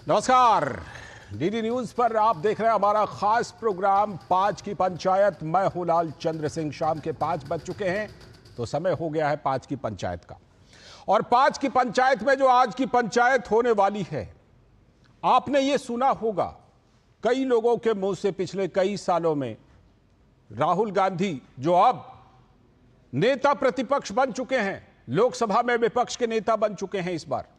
नमस्कार, DD news पर आप देख रहे हैं हमारा खास प्रोग्राम 5 की पंचायत। मैं हूं लाल चंद्र सिंह। शाम के 5 बज चुके हैं तो समय हो गया है 5 की पंचायत का। और 5 की पंचायत में जो आज की पंचायत होने वाली है, आपने ये सुना होगा कई लोगों के मुंह से पिछले कई सालों में। राहुल गांधी जो अब नेता प्रतिपक्ष बन चुके हैं, लोकसभा में विपक्ष के नेता बन चुके हैं इस बार।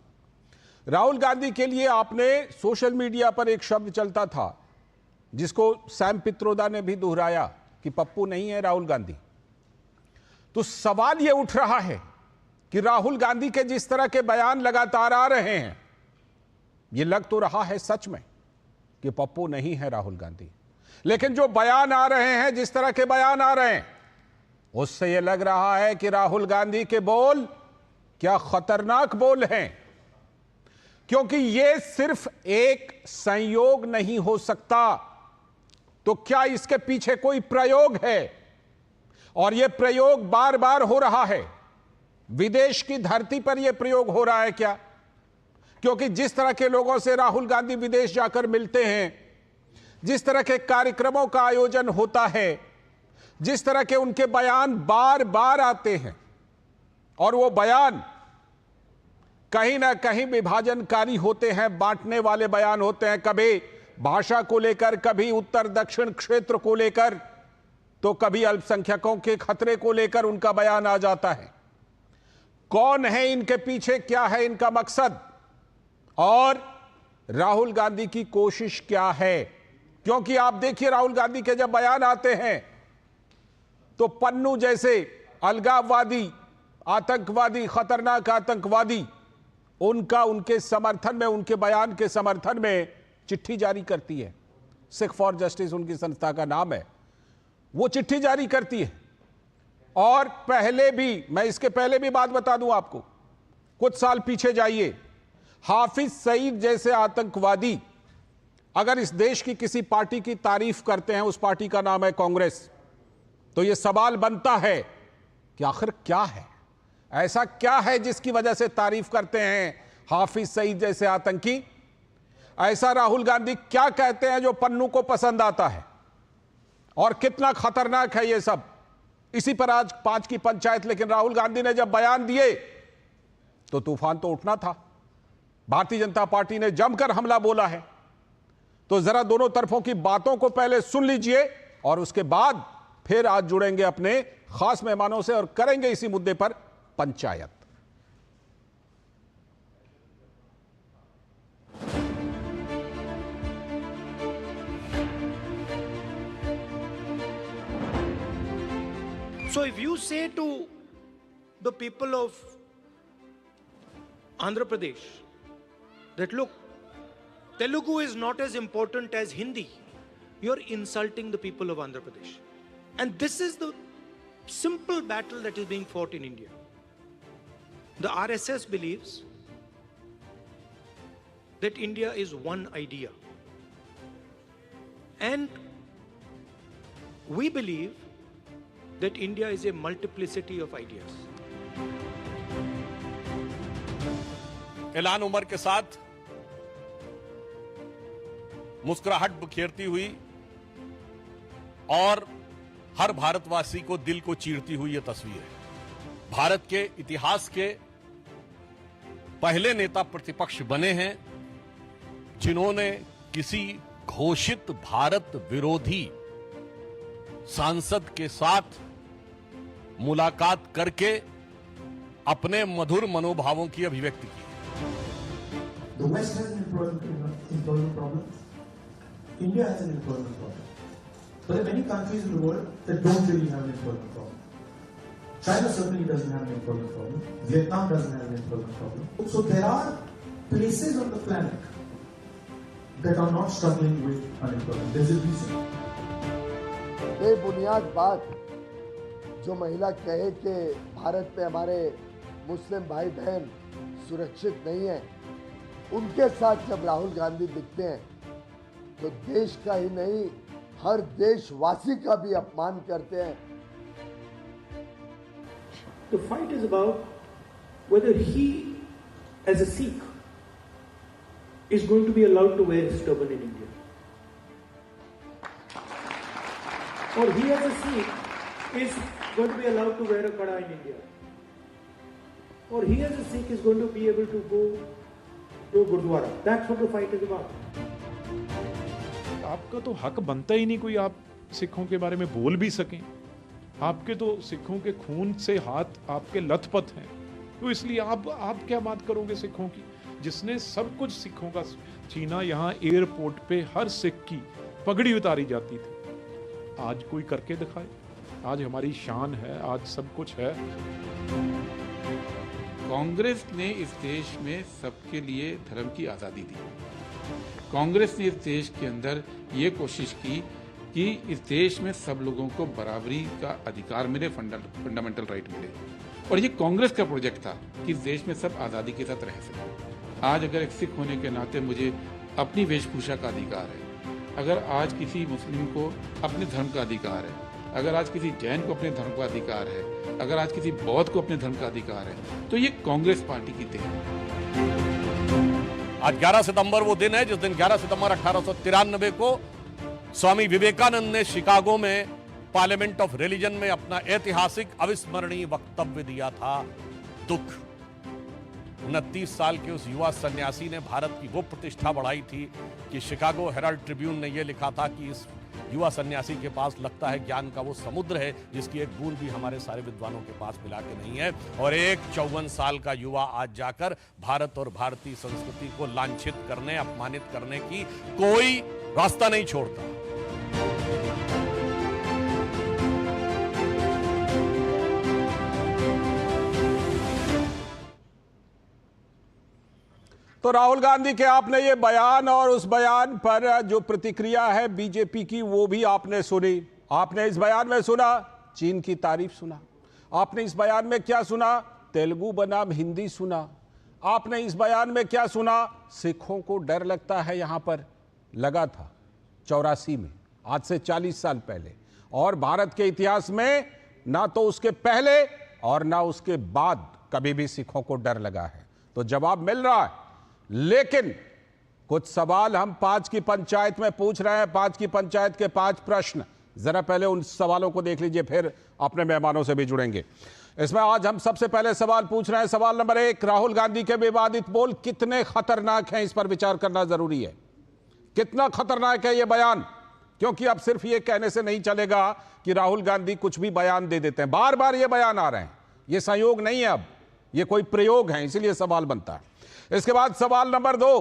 राहुल गांधी के लिए आपने सोशल मीडिया पर एक शब्द चलता था जिसको सैम पित्रोदा ने भी दोहराया कि पप्पू नहीं है राहुल गांधी। तो सवाल यह उठ रहा है कि राहुल गांधी के जिस तरह के बयान लगातार आ रहे हैं, यह लग तो रहा है सच में कि पप्पू नहीं है राहुल गांधी, लेकिन जो बयान आ रहे हैं, जिस तरह के बयान आ रहे हैं, उससे यह लग रहा है कि राहुल गांधी के बोल क्या खतरनाक बोल हैं। क्योंकि यह सिर्फ एक संयोग नहीं हो सकता, तो क्या इसके पीछे कोई प्रयोग है? और यह प्रयोग बार बार हो रहा है। विदेश की धरती पर यह प्रयोग हो रहा है क्या? क्योंकि जिस तरह के लोगों से राहुल गांधी विदेश जाकर मिलते हैं, जिस तरह के कार्यक्रमों का आयोजन होता है, जिस तरह के उनके बयान बार बार आते हैं, और वो बयान कहीं ना कहीं विभाजनकारी होते हैं, बांटने वाले बयान होते हैं। कभी भाषा को लेकर, कभी उत्तर दक्षिण क्षेत्र को लेकर, तो कभी अल्पसंख्यकों के खतरे को लेकर उनका बयान आ जाता है। कौन है इनके पीछे, क्या है इनका मकसद, और राहुल गांधी की कोशिश क्या है? क्योंकि आप देखिए, राहुल गांधी के जब बयान आते हैं तो पन्नू जैसे अलगाववादी, आतंकवादी, खतरनाक आतंकवादी उनका उनके समर्थन में, उनके बयान के समर्थन में चिट्ठी जारी करती है। सिख फॉर जस्टिस उनकी संस्था का नाम है। वो चिट्ठी जारी करती है। और पहले भी, मैं इसके पहले भी बात बता दूं आपको, कुछ साल पीछे जाइए, हाफिज सईद जैसे आतंकवादी अगर इस देश की किसी पार्टी की तारीफ करते हैं, उस पार्टी का नाम है कांग्रेस, तो यह सवाल बनता है कि आखिर क्या है, ऐसा क्या है जिसकी वजह से तारीफ करते हैं हाफिज सईद जैसे आतंकी? ऐसा राहुल गांधी क्या कहते हैं जो पन्नू को पसंद आता है? और कितना खतरनाक है यह सब? इसी पर आज 5 की पंचायत। लेकिन राहुल गांधी ने जब बयान दिए तो तूफान तो उठना था। भारतीय जनता पार्टी ने जमकर हमला बोला है। तो जरा दोनों तरफों की बातों को पहले सुन लीजिए और उसके बाद फिर आज जुड़ेंगे अपने खास मेहमानों से और करेंगे इसी मुद्दे पर panchayat. So if you say to the people of Andhra Pradesh that look, Telugu is not as important as Hindi, you're insulting the people of Andhra Pradesh. And this is the simple battle that is being fought in India. The RSS believes that India is one idea. And we believe that India is a multiplicity of ideas. ऐलान उमर के साथ मुस्कुराहट बिखेरती हुई और हर भारतवासी को दिल को चीरती हुई यह तस्वीर है। भारत के इतिहास के पहले नेता प्रतिपक्ष बने हैं जिन्होंने किसी घोषित भारत विरोधी सांसद के साथ मुलाकात करके अपने मधुर मनोभावों की अभिव्यक्ति की। The West has an employment problem. India has an employment problem. But there are many countries in the world that don't really have an employment problem. China certainly doesn't have an employment problem. Vietnam doesn't have an employment problem. So there are places on the planet that are not struggling with unemployment. There's a reason. बेबुनियाद बात जो महिला कहे कि भारत में हमारे मुस्लिम भाई बहन सुरक्षित नहीं है, उनके साथ जब राहुल गांधी दिखते हैं तो देश का ही नहीं, हर देशवासी का भी अपमान करते हैं। The fight is about whether he, as a Sikh, is going to be allowed to wear his turban in India. Or he as a Sikh is going to be allowed to wear a kada in India. Or he as a Sikh is going to be able to go to Gurdwara. That's what the fight is about. आपका तो हक बनता ही नहीं कोई आप सिखों के बारे में बोल भी सकें। आपके तो सिखों के खून से हाथ आपके लथपथ हैं, तो इसलिए आप क्या बात करोगे सिखों की, जिसने सब कुछ सिखों का छीना। यहाँ एयरपोर्ट पे हर सिख की पगड़ी उतारी जाती थी, आज कोई करके दिखाए। आज हमारी शान है, आज सब कुछ है। कांग्रेस ने इस देश में सबके लिए धर्म की आज़ादी दी। कांग्रेस ने इस देश के अंदर ये कोशिश की कि इस देश में सब लोगों को बराबरी का अधिकार मिले, फंडामेंटल राइट मिले। और ये कांग्रेस का प्रोजेक्ट था कि इस देश में सब आज़ादी के साथ रह सकें। आज अगर एक सिख होने के नाते मुझे अपनी वेशभूषा का अधिकार है, अगर आज किसी मुस्लिम को अपने धर्म का अधिकार है, अगर आज किसी जैन को अपने धर्म का अधिकार है, अगर आज किसी बौद्ध को अपने धर्म का अधिकार है, तो ये कांग्रेस पार्टी की देन है। आज 11 सितंबर वो दिन है जिस दिन 11 सितंबर 1893 को स्वामी विवेकानंद ने शिकागो में पार्लियामेंट ऑफ रिलीजन में अपना ऐतिहासिक अविस्मरणीय वक्तव्य दिया था। दुख 29 साल के उस युवा सन्यासी ने भारत की वो प्रतिष्ठा बढ़ाई थी कि शिकागो हेराल्ड ट्रिब्यून ने यह लिखा था कि इस युवा सन्यासी के पास लगता है ज्ञान का वो समुद्र है जिसकी एक बूंद भी हमारे सारे विद्वानों के पास मिला के नहीं है। और एक 54 साल का युवा आज जाकर भारत और भारतीय संस्कृति को लांछित करने, अपमानित करने की कोई रास्ता नहीं छोड़ता। तो राहुल गांधी के आपने ये बयान और उस बयान पर जो प्रतिक्रिया है बीजेपी की वो भी आपने सुनी। आपने इस बयान में सुना चीन की तारीफ सुना, आपने इस बयान में क्या सुना, तेलुगु बनाम हिंदी सुना, आपने इस बयान में क्या सुना, सिखों को डर लगता है। यहां पर लगा था 84 में, आज से 40 साल पहले, और भारत के इतिहास में ना तो उसके पहले और ना उसके बाद कभी भी सिखों को डर लगा है। तो जवाब मिल रहा है, लेकिन कुछ सवाल हम 5 की पंचायत में पूछ रहे हैं। 5 की पंचायत के 5 प्रश्न, जरा पहले उन सवालों को देख लीजिए, फिर अपने मेहमानों से भी जुड़ेंगे। इसमें आज हम सबसे पहले सवाल पूछ रहे हैं। सवाल नंबर 1, राहुल गांधी के विवादित बोल कितने खतरनाक हैं, इस पर विचार करना जरूरी है। कितना खतरनाक है यह बयान, क्योंकि अब सिर्फ यह कहने से नहीं चलेगा कि राहुल गांधी कुछ भी बयान दे देते हैं। बार बार यह बयान आ रहे हैं, यह संयोग नहीं है, अब यह कोई प्रयोग है, इसीलिए सवाल बनता है। इसके बाद सवाल नंबर 2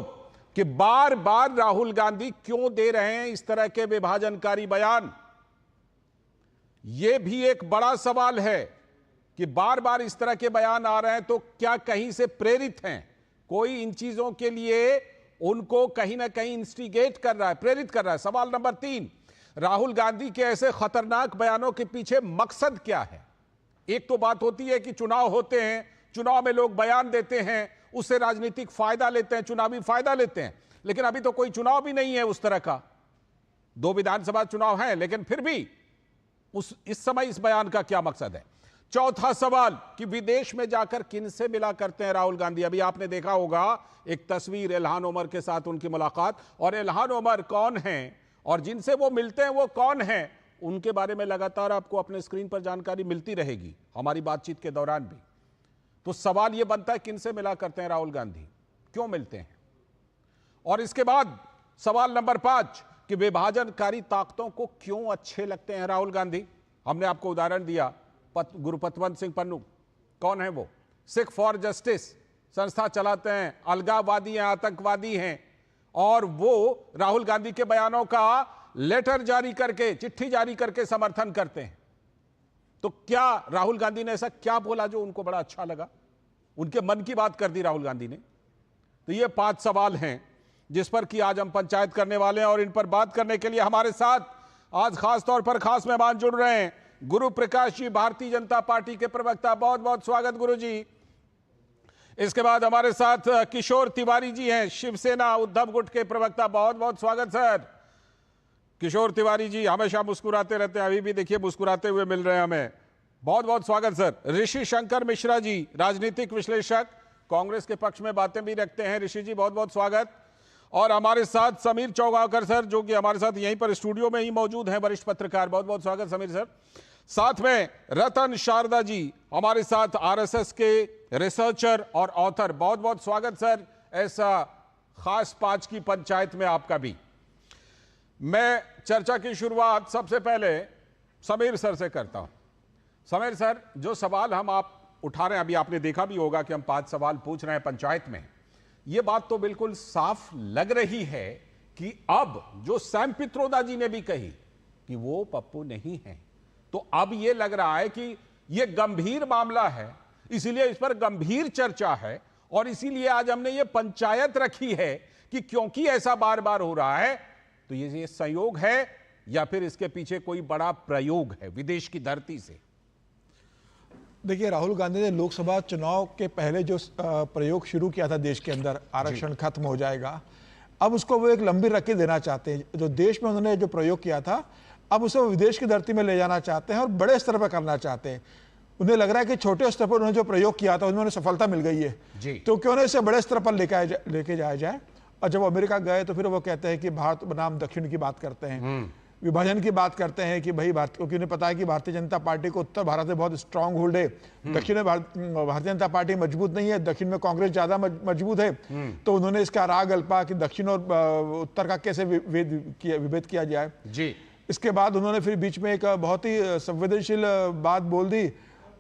कि बार बार राहुल गांधी क्यों दे रहे हैं इस तरह के विभाजनकारी बयान। यह भी एक बड़ा सवाल है कि बार बार इस तरह के बयान आ रहे हैं, तो क्या कहीं से प्रेरित हैं, कोई इन चीजों के लिए उनको कहीं ना कहीं इंस्टिगेट कर रहा है, प्रेरित कर रहा है। सवाल नंबर 3, राहुल गांधी के ऐसे खतरनाक बयानों के पीछे मकसद क्या है। एक तो बात होती है कि चुनाव होते हैं, चुनाव में लोग बयान देते हैं, उससे राजनीतिक फायदा लेते हैं, चुनावी फायदा लेते हैं, लेकिन अभी तो कोई चुनाव भी नहीं है उस तरह का। 2 विधानसभा चुनाव हैं, लेकिन फिर भी इस समय इस बयान का क्या मकसद है। चौथा सवाल कि विदेश में जाकर किन से मिला करते हैं राहुल गांधी। अभी आपने देखा होगा एक तस्वीर इल्हान उमर के साथ उनकी मुलाकात, और इल्हान उमर कौन हैं और जिनसे वो मिलते हैं वो कौन हैं, उनके बारे में लगातार आपको अपने स्क्रीन पर जानकारी मिलती रहेगी हमारी बातचीत के दौरान भी। तो सवाल यह बनता है किन से मिला करते हैं राहुल गांधी, क्यों मिलते हैं। और इसके बाद सवाल नंबर 5 कि विभाजनकारी ताकतों को क्यों अच्छे लगते हैं राहुल गांधी। हमने आपको उदाहरण दिया गुरु पतवंत सिंह पन्नू, कौन है वो, सिख फॉर जस्टिस संस्था चलाते हैं, अलगाववादी हैं, आतंकवादी हैं, और वो राहुल गांधी के बयानों का लेटर जारी करके, चिट्ठी जारी करके समर्थन करते हैं। तो क्या राहुल गांधी ने ऐसा क्या बोला जो उनको बड़ा अच्छा लगा, उनके मन की बात कर दी राहुल गांधी ने। तो ये 5 सवाल हैं जिस पर कि आज हम पंचायत करने वाले हैं, और इन पर बात करने के लिए हमारे साथ आज खास तौर पर खास मेहमान जुड़ रहे हैं। गुरु प्रकाश जी, भारतीय जनता पार्टी के प्रवक्ता, बहुत बहुत स्वागत गुरु जी। इसके बाद हमारे साथ किशोर तिवारी जी हैं, शिवसेना उद्धव गुट के प्रवक्ता, बहुत बहुत स्वागत सर। किशोर तिवारी जी हमेशा मुस्कुराते रहते हैं, अभी भी देखिए मुस्कुराते हुए मिल रहे हैं हमें, बहुत बहुत स्वागत सर। ऋषि शंकर मिश्रा जी, राजनीतिक विश्लेषक, कांग्रेस के पक्ष में बातें भी रखते हैं, ऋषि जी बहुत बहुत स्वागत। और हमारे साथ समीर चौगाकर सर, जो कि हमारे साथ यहीं पर स्टूडियो में ही मौजूद हैं, वरिष्ठ पत्रकार। बहुत बहुत स्वागत समीर सर। साथ में रतन शारदा जी, हमारे साथ आरएसएस के रिसर्चर और ऑथर। बहुत बहुत स्वागत सर ऐसा खास 5 की पंचायत में आपका भी। मैं चर्चा की शुरुआत सबसे पहले समीर सर से करता हूं। समीर सर, जो सवाल हम आप उठा रहे हैं, अभी आपने देखा भी होगा कि हम 5 सवाल पूछ रहे हैं पंचायत में। ये बात तो बिल्कुल साफ लग रही है कि अब जो सैम पित्रोदा जी ने भी कही कि वो पप्पू नहीं है, तो अब ये लग रहा है कि ये गंभीर मामला है, इसीलिए इस पर गंभीर चर्चा है और इसीलिए आज हमने ये पंचायत रखी है कि क्योंकि ऐसा बार बार हो रहा है तो ये संयोग है या फिर इसके पीछे कोई बड़ा प्रयोग है विदेश की धरती से। देखिए, राहुल गांधी ने लोकसभा चुनाव के पहले जो प्रयोग शुरू किया था देश के अंदर, आरक्षण खत्म हो जाएगा, अब उसको वो एक लंबी रखी देना चाहते हैं। जो देश में उन्होंने जो प्रयोग किया था, अब उसे वो विदेश की धरती में ले जाना चाहते हैं और बड़े स्तर पर करना चाहते हैं। उन्हें लग रहा है कि छोटे स्तर पर उन्होंने जो प्रयोग किया था उन्होंने सफलता मिल गई है, तो क्यों ना इसे बड़े स्तर पर लेके जाया जाए। और जब अमेरिका गए तो फिर वो कहते हैं कि भारत बनाम दक्षिण की बात करते हैं, विभाजन की बात करते हैं कि भाई भारत, क्योंकि उन्हें पता है कि भारतीय जनता पार्टी को उत्तर भारत में बहुत स्ट्रांग होल्ड है, दक्षिण में भारतीय जनता पार्टी मजबूत नहीं है, दक्षिण में कांग्रेस ज्यादा मजबूत है। तो उन्होंने इसका राग अल्पा कि दक्षिण और उत्तर का कैसे विभेद किया जाए जी। इसके बाद उन्होंने फिर बीच में एक बहुत ही संवेदनशील बात बोल दी,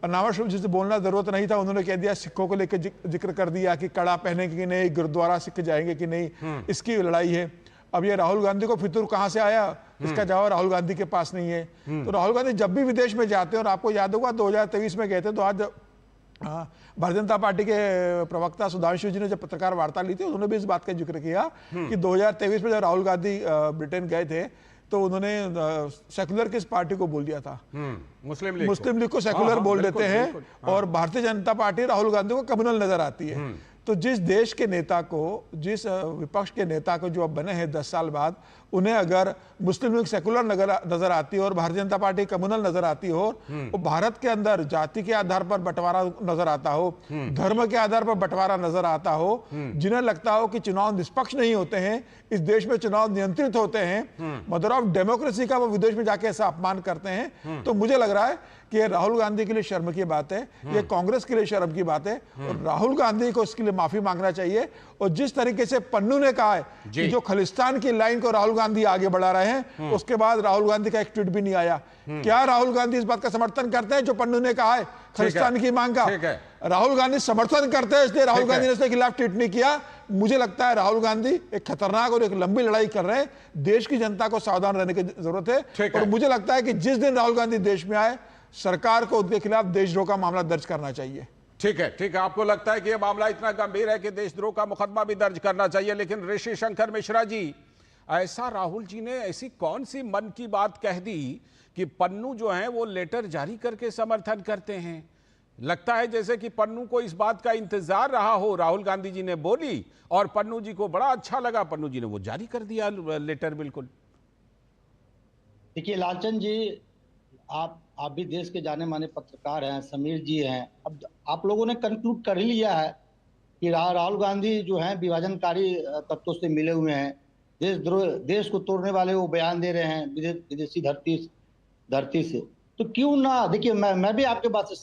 अनावश्यक शब्द जिसे बोलना जरूरत नहीं था। उन्होंने कह दिया, सिखों को लेकर जिक्र कर दिया कि कड़ा पहनेंगे कि नहीं, गुरुद्वारा सिख जाएंगे कि नहीं, इसकी लड़ाई है। अब ये राहुल गांधी को फितूर कहां से आया, इसका जवाब राहुल गांधी के पास नहीं है। तो राहुल गांधी जब भी विदेश में जाते हैं, और आपको याद होगा 2023 में गए थे, तो आज भारतीय जनता पार्टी के प्रवक्ता सुधांशु जी ने जब पत्रकार वार्ता ली थी, उन्होंने भी इस बात का जिक्र किया कि 2023 में जब राहुल गांधी ब्रिटेन गए थे तो उन्होंने सेकुलर किस पार्टी को बोल दिया था, मुस्लिम लीग को सेकुलर बोल देते हैं। और भारतीय जनता पार्टी राहुल गांधी को कम्युनल नजर आती है। तो जिस देश के नेता को, जिस विपक्ष के नेता को जो अब बने हैं 10 साल बाद, उन्हें अगर मुस्लिम लीग सेकुलर नजर आती हो और भारतीय जनता पार्टी कम्युनल नजर आती हो, और भारत के अंदर जाति के आधार पर बंटवारा नजर आता हो, धर्म के आधार पर बंटवारा नजर आता हो, जिन्हें लगता हो कि चुनाव निष्पक्ष नहीं होते हैं, इस देश में चुनाव नियंत्रित होते हैं, मदर ऑफ डेमोक्रेसी का वो विदेश में जाके ऐसा अपमान करते हैं, तो मुझे लग रहा है कि ये राहुल गांधी के लिए शर्म की बात है, ये कांग्रेस के लिए शर्म की बात है, और राहुल गांधी को इसके लिए माफी मांगना चाहिए। और जिस तरीके से पन्नू ने कहा है कि जो खालिस्तान की लाइन को राहुल गांधी आगे बढ़ा रहे हैं, उसके बाद राहुल गांधी का एक ट्वीट भी नहीं आया। क्या राहुल गांधी इस बात का समर्थन करते हैं जो पन्नू ने कहा है खालिस्तान की मांग का? राहुल गांधी समर्थन करते हैं, इसलिए राहुल गांधी ने इसके खिलाफ ट्वीट नहीं किया। मुझे लगता है राहुल गांधी एक खतरनाक और एक लंबी लड़ाई कर रहे हैं। देश की जनता को सावधान रहने की जरूरत है। और मुझे लगता है कि जिस दिन राहुल गांधी देश में आए, सरकार को उनके खिलाफ देशद्रोह का मामला दर्ज करना चाहिए। ठीक है। आपको लगता है कि यह मामला इतना गंभीर है कि देशद्रोह का मुकदमा भी दर्ज करना चाहिए। लेकिन ऋषि शंकर मिश्रा जी, ऐसा राहुल जी ने ऐसी कौन सी मन की बात कह दी कि पन्नू जो है वो लेटर जारी करके समर्थन करते हैं? लगता है जैसे कि पन्नू को इस बात का इंतजार रहा हो। राहुल गांधी जी ने बोली और पन्नू जी को बड़ा अच्छा लगा, पन्नू जी ने वो जारी कर दिया लेटर। बिल्कुल। देखिए लालचंद जी, आप भी देश के जाने माने पत्रकार हैं, समीर जी हैं। अब आप लोगों ने कंक्लूड कर ही लिया है कि राहुल गांधी जो हैं विभाजनकारी तत्वों से मिले हुए हैं, देश को तोड़ने वाले वो बयान दे रहे हैं विदेशी धरती से। तो क्यों ना, देखिए मैं भी आपके बात से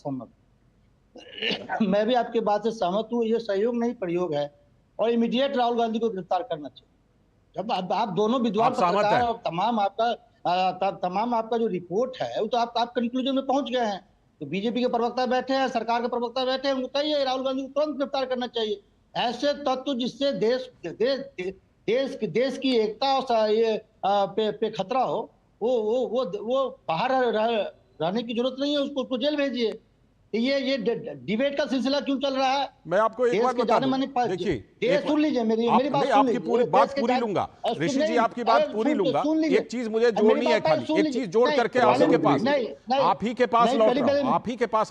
सहमत हूँ, ये सहयोग नहीं प्रयोग है और इमीडिएट राहुल गांधी को गिरफ्तार करना चाहिए। जब आप दोनों विद्वान पत्रकार और तमाम आपका जो रिपोर्ट है वो तो आप कंक्लूजन में पहुंच गए हैं। तो बीजेपी के प्रवक्ता बैठे हैं, सरकार के प्रवक्ता बैठे हैं, उनको कहिए राहुल गांधी को तुरंत गिरफ्तार करना चाहिए। ऐसे तत्व जिससे देश की एकता और ये पे खतरा हो, वो बाहर रहने की जरूरत नहीं है, उसको जेल भेजिए। ये डिबेट का सिलसिला क्यों चल रहा है? मैं आपको एक बात बता दूं, देखिए सुन लीजिए मेरी बात, आपकी पूरी बात पूरी लूंगा ऋषि जी, आपकी बात पूरी लूंगा। एक चीज मुझे जोड़नी है, खाली एक चीज जोड़ करके आप ही के पास लौटूंगा। आप ही के पास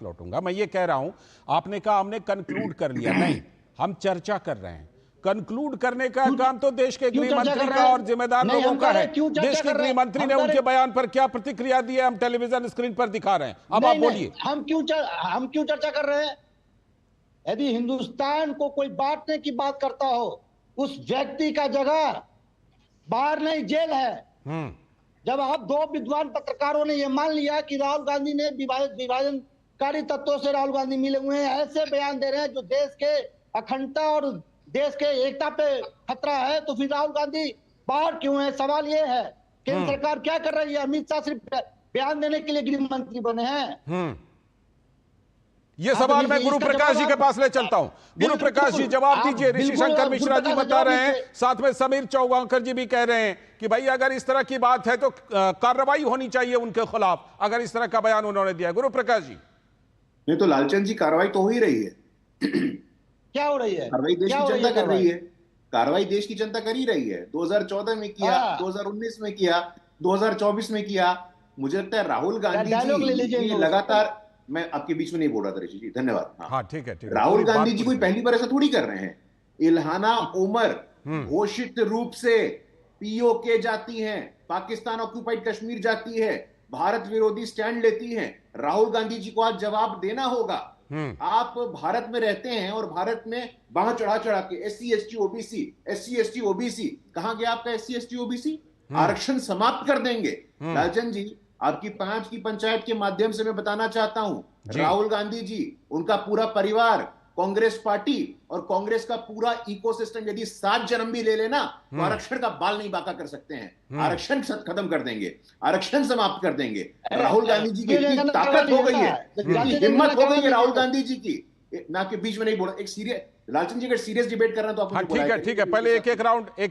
लौटूंगा। मैं ये कह रहा हूं, आपने कहा हमने कंक्लूड कर लिया, नहीं, हम चर्चा कर रहे हैं। कंक्लूड करने का काम तो देश के गृह मंत्री का और जिम्मेदार लोगों का है। देश के गृह मंत्री ने उनके बयान पर क्या प्रतिक्रिया दी है, हम टेलीविजन स्क्रीन पर दिखा रहे हैं। अब आप बोलिए। हम क्यों चर्चा कर रहे हैं? यदि हिंदुस्तान को कोई बांटने की बात करता हो, उस व्यक्ति का जगह बाहर नहीं, जेल है। जब आप दो विद्वान पत्रकारों ने यह मान लिया कि राहुल गांधी ने विभाजनकारी तत्वों से राहुल गांधी मिले हुए हैं, ऐसे बयान दे रहे हैं जो देश के अखंडता और देश के एकता पे खतरा है, तो फिर राहुल गांधी बाहर क्यों है? सवाल ये है केंद्र सरकार क्या कर रही है? अमित शाह सिर्फ बयान देने के लिए गृह मंत्री बने हैं। ये सवाल मैं गुरु प्रकाश जी के पास ले चलता हूं। गुरु प्रकाश जी जवाब दीजिए। ऋषि शंकर मिश्रा जी बता रहे हैं, साथ में समीर चौगांकर जी भी कह रहे हैं कि भाई अगर इस तरह की बात है तो कार्रवाई होनी चाहिए उनके खिलाफ, अगर इस तरह का बयान उन्होंने दिया। गुरु प्रकाश जी। नहीं तो लालचंद जी, कार्रवाई तो हो ही रही है। क्या हो रही है? कार्रवाई देश की जनता कर रही है। कार्रवाई देश की जनता कर ही रही है। 2014 में किया, 2019 में किया, 2024 में किया। मुझे लगता है राहुल गांधी जी लगातार, मैं आपके बीच में नहीं बोल रहा था ऋषि जी, धन्यवाद। हाँ ठीक है, ठीक है। राहुल गांधी जी कोई पहली बार ऐसा थोड़ी कर रहे हैं। इल्हाना उमर घोषित रूप से पीओके जाती हैं, पाकिस्तान ऑक्यूपाइड कश्मीर जाती है, भारत विरोधी स्टैंड लेती हैं। राहुल गांधी जी को आज जवाब देना होगा। आप भारत में रहते हैं और भारत में बाह चढ़ा चढ़ा के SC ST OBC, कहां गया आपका SC ST OBC? आरक्षण समाप्त कर देंगे। लालचंद जी, आपकी 5 की पंचायत के माध्यम से मैं बताना चाहता हूं, राहुल गांधी जी, उनका पूरा परिवार, कांग्रेस पार्टी और कांग्रेस का पूरा इकोसिस्टम यदि 7 जन्म भी ले लेना तो आरक्षण का बाल नहीं बांका कर सकते हैं। आरक्षण खत्म कर देंगे, आरक्षण समाप्त कर देंगे। राहुल गांधी जी की इतनी ताकत हो गई है, इतनी हिम्मत हो गई है राहुल गांधी जी की। ना के बीच में नहीं बोला, एक सीरियस, लालचंद जी अगर सीरियस डिबेट कर रहे हैं तो आप ठीक है, ठीक है। पहले एक